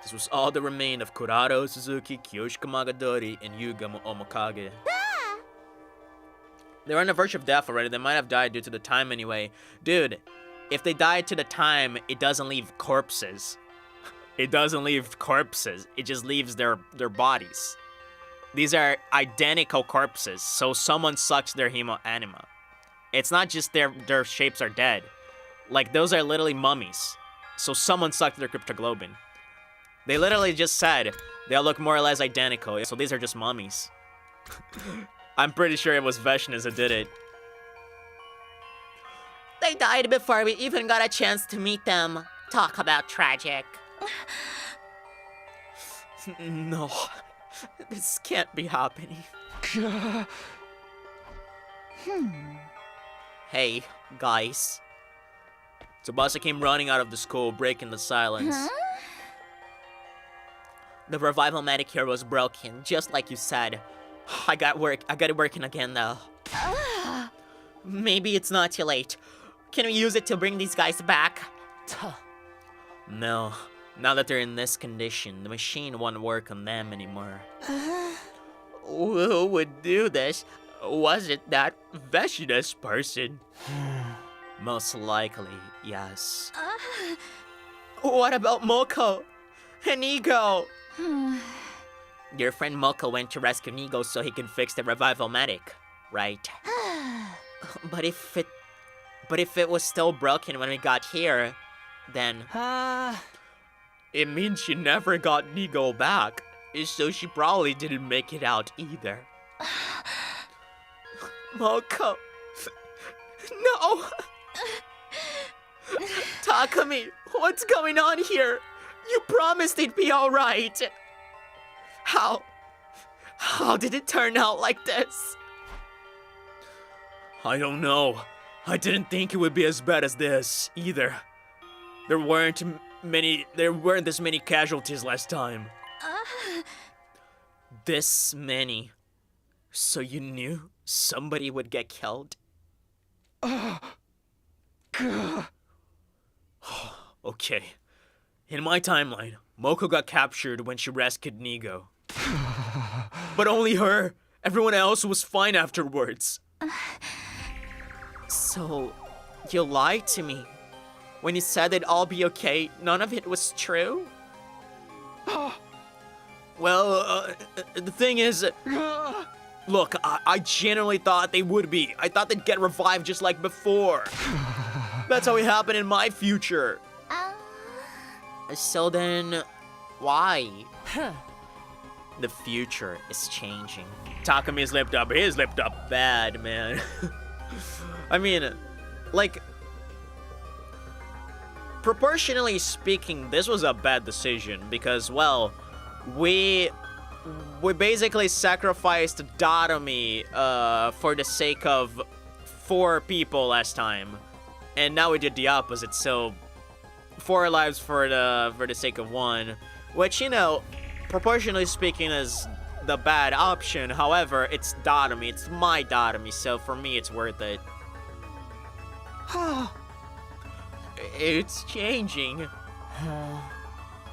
This was all that remained of Kurado Suzuki, Kiyoshika Magadori, and Yuga Omokage. They were on the verge of death already. They might have died due to the time anyway. Dude, if they died to the time, it doesn't leave corpses. It doesn't leave corpses. It just leaves their bodies. These are identical corpses, so someone sucks their hemo-anima. It's not just their shapes are dead. Like, those are literally mummies. So someone sucked their cryptoglobin. They literally just said they all look more or less identical, so these are just mummies. I'm pretty sure it was Veshnis that did it. They died before we even got a chance to meet them. Talk about tragic. No. This can't be happening. Hey, guys. Tsubasa came running out of the school, breaking the silence. The revival medic here was broken, just like you said. I got it working again though. Maybe it's not too late. Can we use it to bring these guys back? No. Now that they're in this condition, the machine won't work on them anymore. Who would do this? Was it that Veshnis person? Most likely, yes. What about Moko? And Nigo? Your friend Moko went to rescue Nigo so he can fix the revival medic, right? But if it was still broken when we got here, then... It means she never got Nigo back, so she probably didn't make it out either. Moko... No! Takumi, what's going on here? You promised it'd be alright. How did it turn out like this? I don't know. I didn't think it would be as bad as this, either. There weren't this many casualties last time. This many? So you knew somebody would get killed? Okay. In my timeline, Moko got captured when she rescued Nigo. But only her. Everyone else was fine afterwards. So, you lied to me. When you said it'd all be okay, none of it was true? Well, the thing is... Look, I genuinely thought they would be. I thought they'd get revived just like before. That's how it happened in my future. So then, why? The future is changing. Takumi's lipped up. He's lipped up bad, man. I mean, like... Proportionally speaking, this was a bad decision because, well, we basically sacrificed Datomi for the sake of 4 people last time, and now we did the opposite. So 4 lives for the sake of 1, which, you know, proportionally speaking is the bad option. However, it's Datomi. It's my Datomi, so for me it's worth it. It's changing.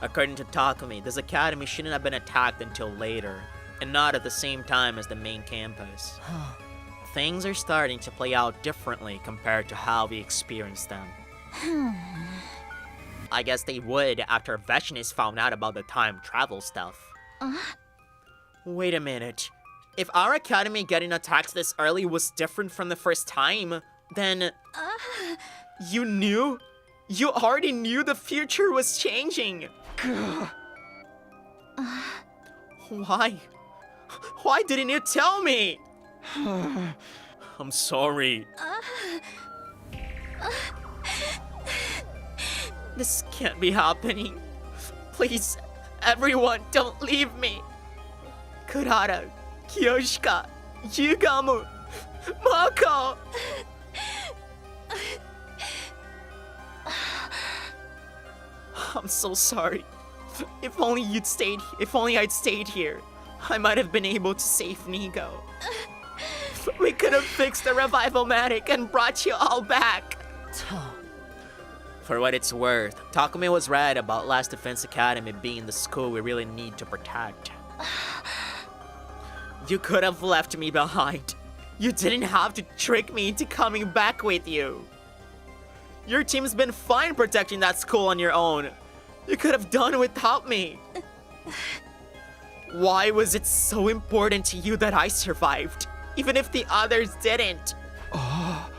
According to Takumi, this academy shouldn't have been attacked until later, and not at the same time as the main campus. Things are starting to play out differently compared to how we experienced them. I guess they would after Veshnis found out about the time travel stuff. Wait a minute. If our academy getting attacked this early was different from the first time, then... You knew? You already knew the future was changing! Why? Why didn't you tell me? I'm sorry. This can't be happening. Please, everyone, don't leave me. Kurara, Kiyoshika, Yugamu, Mako! I'm so sorry. If only I'd stayed here, I might have been able to save Nigo. We could have fixed the revival-matic and brought you all back. For what it's worth, Takumi was right about Last Defense Academy being the school we really need to protect. You could have left me behind. You didn't have to trick me into coming back with you. Your team's been fine protecting that school on your own. You could have done without me. Why was it so important to you that I survived, even if the others didn't? I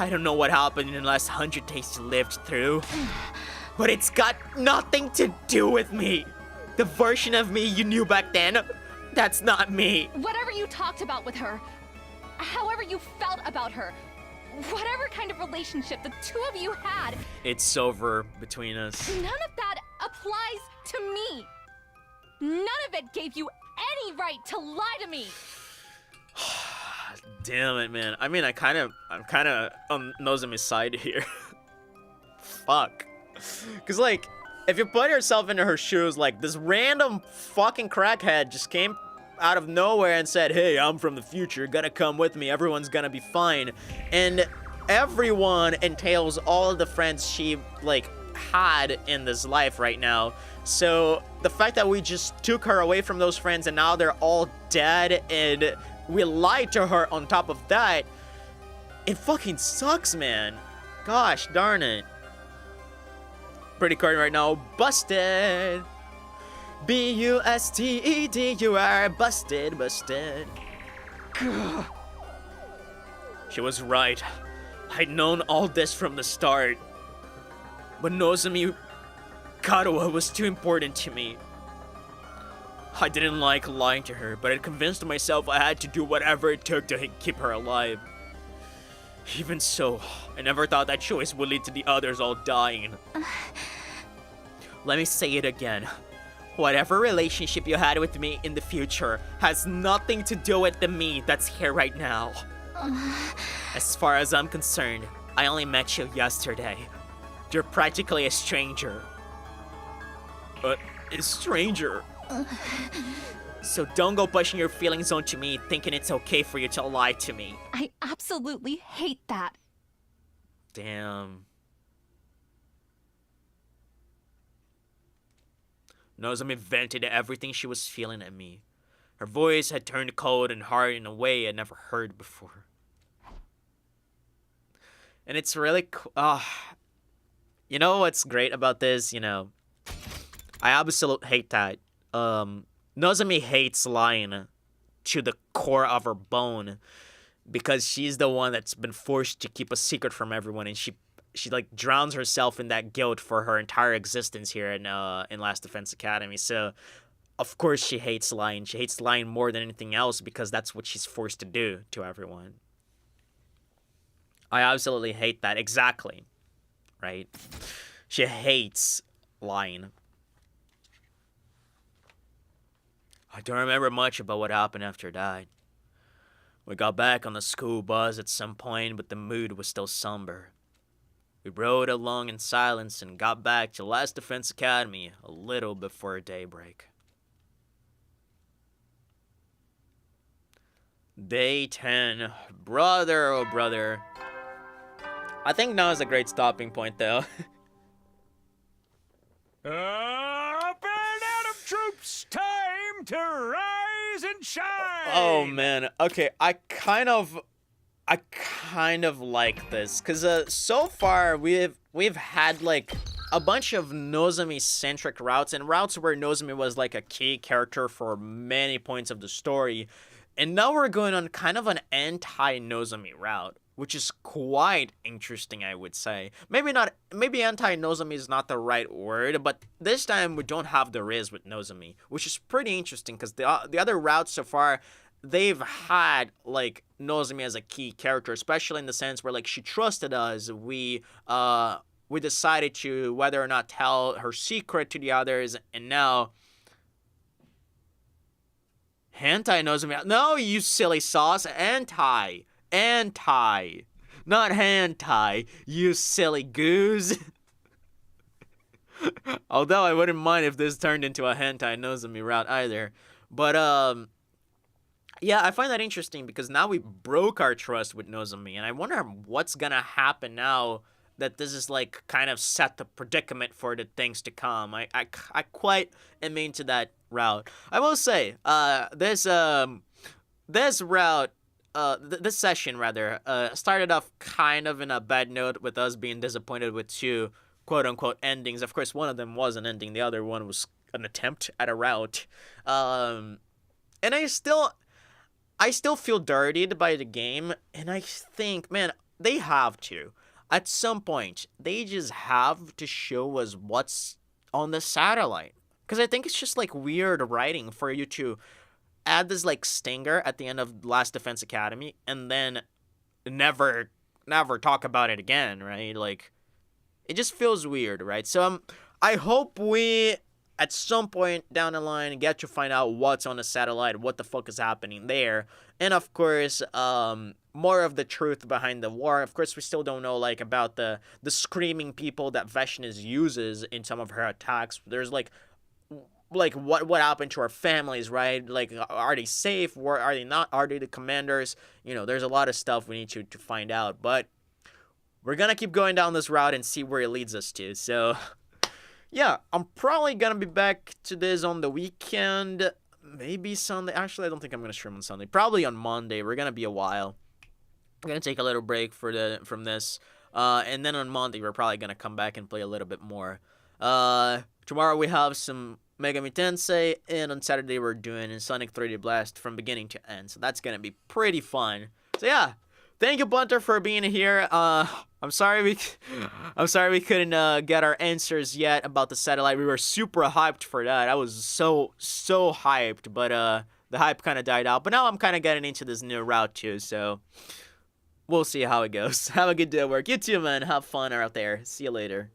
don't know what happened in the last 100 days you lived through, but it's got nothing to do with me. The version of me you knew back then, that's not me. Whatever you talked about with her, however you felt about her, whatever kind of relationship the two of you had, It's over between us. none of that applies to me. None of it gave you any right to lie to me. Damn it, man. I mean, I'm kind of on Nozomi's side here. Fuck. Cause like, if you put yourself into her shoes, like this random fucking crackhead just came out of nowhere and said, hey, I'm from the future, gonna come with me, everyone's gonna be fine. And everyone entails all of the friends she like had in this life right now. So the fact that we just took her away from those friends and now they're all dead and we lied to her on top of that, it fucking sucks, man. Gosh darn it. Pretty card right now, busted. B-U-S-T-E-D, you are busted, busted. She was right. I'd known all this from the start. But Nozomi Kadoa was too important to me. I didn't like lying to her, but I convinced myself I had to do whatever it took to keep her alive. Even so, I never thought that choice would lead to the others all dying. Let me say it again. Whatever relationship you had with me in the future has nothing to do with the me that's here right now. As far as I'm concerned, I only met you yesterday. You're practically a stranger. A stranger? So don't go pushing your feelings onto me thinking it's okay for you to lie to me. I absolutely hate that. Damn. Nozomi vented everything she was feeling at me. Her voice had turned cold and hard in a way I'd never heard before. And it's really cool. You know what's great about this? You know, I absolutely hate that. Nozomi hates lying to the core of her bone because she's the one that's been forced to keep a secret from everyone, and she like drowns herself in that guilt for her entire existence here in Last Defense Academy. So of course she hates lying. She hates lying more than anything else because that's what she's forced to do to everyone. I absolutely hate that. Exactly. Right? She hates lying. I don't remember much about what happened after I died. We got back on the school bus at some point, but the mood was still somber. We rode along in silence and got back to Last Defense Academy a little before daybreak. Day 10. Brother, oh brother. I think now is a great stopping point, though. Up and out of troops, time to rise and shine! Oh man, okay, I kind of like this, cause so far we've had like a bunch of Nozomi-centric routes, and routes where Nozomi was like a key character for many points of the story, and now we're going on kind of an anti-Nozomi route, which is quite interesting, I would say. Maybe anti-Nozomi is not the right word, but this time we don't have the Riz with Nozomi, which is pretty interesting because the other routes so far, they've had like Nozomi as a key character, especially in the sense where like she trusted us. We decided to whether or not tell her secret to the others, and now Hentai Nozomi. No, you silly sauce. Anti, not hentai, you silly goose. Although I wouldn't mind if this turned into a hentai Nozomi route either. But yeah, I find that interesting because now we broke our trust with Nozomi, and I wonder what's gonna happen now that this is like kind of set the predicament for the things to come. I quite am into that route. I will say, this route, this session rather, started off kind of in a bad note with us being disappointed with two quote-unquote endings. Of course, one of them was an ending. The other one was an attempt at a route. And I still feel dirtied by the game. And I think, man, they have to. At some point, they just have to show us what's on the satellite. Because I think it's just, like, weird writing for you to add this, like, stinger at the end of Last Defense Academy and then never talk about it again, right? Like, it just feels weird, right? So I hope we, at some point down the line, get to find out what's on the satellite, what the fuck is happening there. And, of course, more of the truth behind the war. Of course, we still don't know, like, about the screaming people that Vashnis uses in some of her attacks. There's, like what happened to our families, right? Like, are they safe? Where are they not? Are they the commanders? You know, there's a lot of stuff we need to find out. But we're gonna keep going down this route and see where it leads us to. So, yeah, I'm probably gonna be back to this on the weekend. Maybe Sunday. Actually, I don't think I'm gonna stream on Sunday. Probably on Monday. We're gonna be a while. I'm gonna take a little break from this. And then on Monday, we're probably gonna come back and play a little bit more. Tomorrow we have some Megami Tensei, and on Saturday we're doing Sonic 3D Blast from beginning to end. So that's gonna be pretty fun. So yeah, thank you, Bunter, for being here. I'm sorry we couldn't get our answers yet about the satellite. We were super hyped for that. I was so hyped, but the hype kind of died out. But now I'm kind of getting into this new route too. So we'll see how it goes. Have a good day at work. You too, man. Have fun out there. See you later.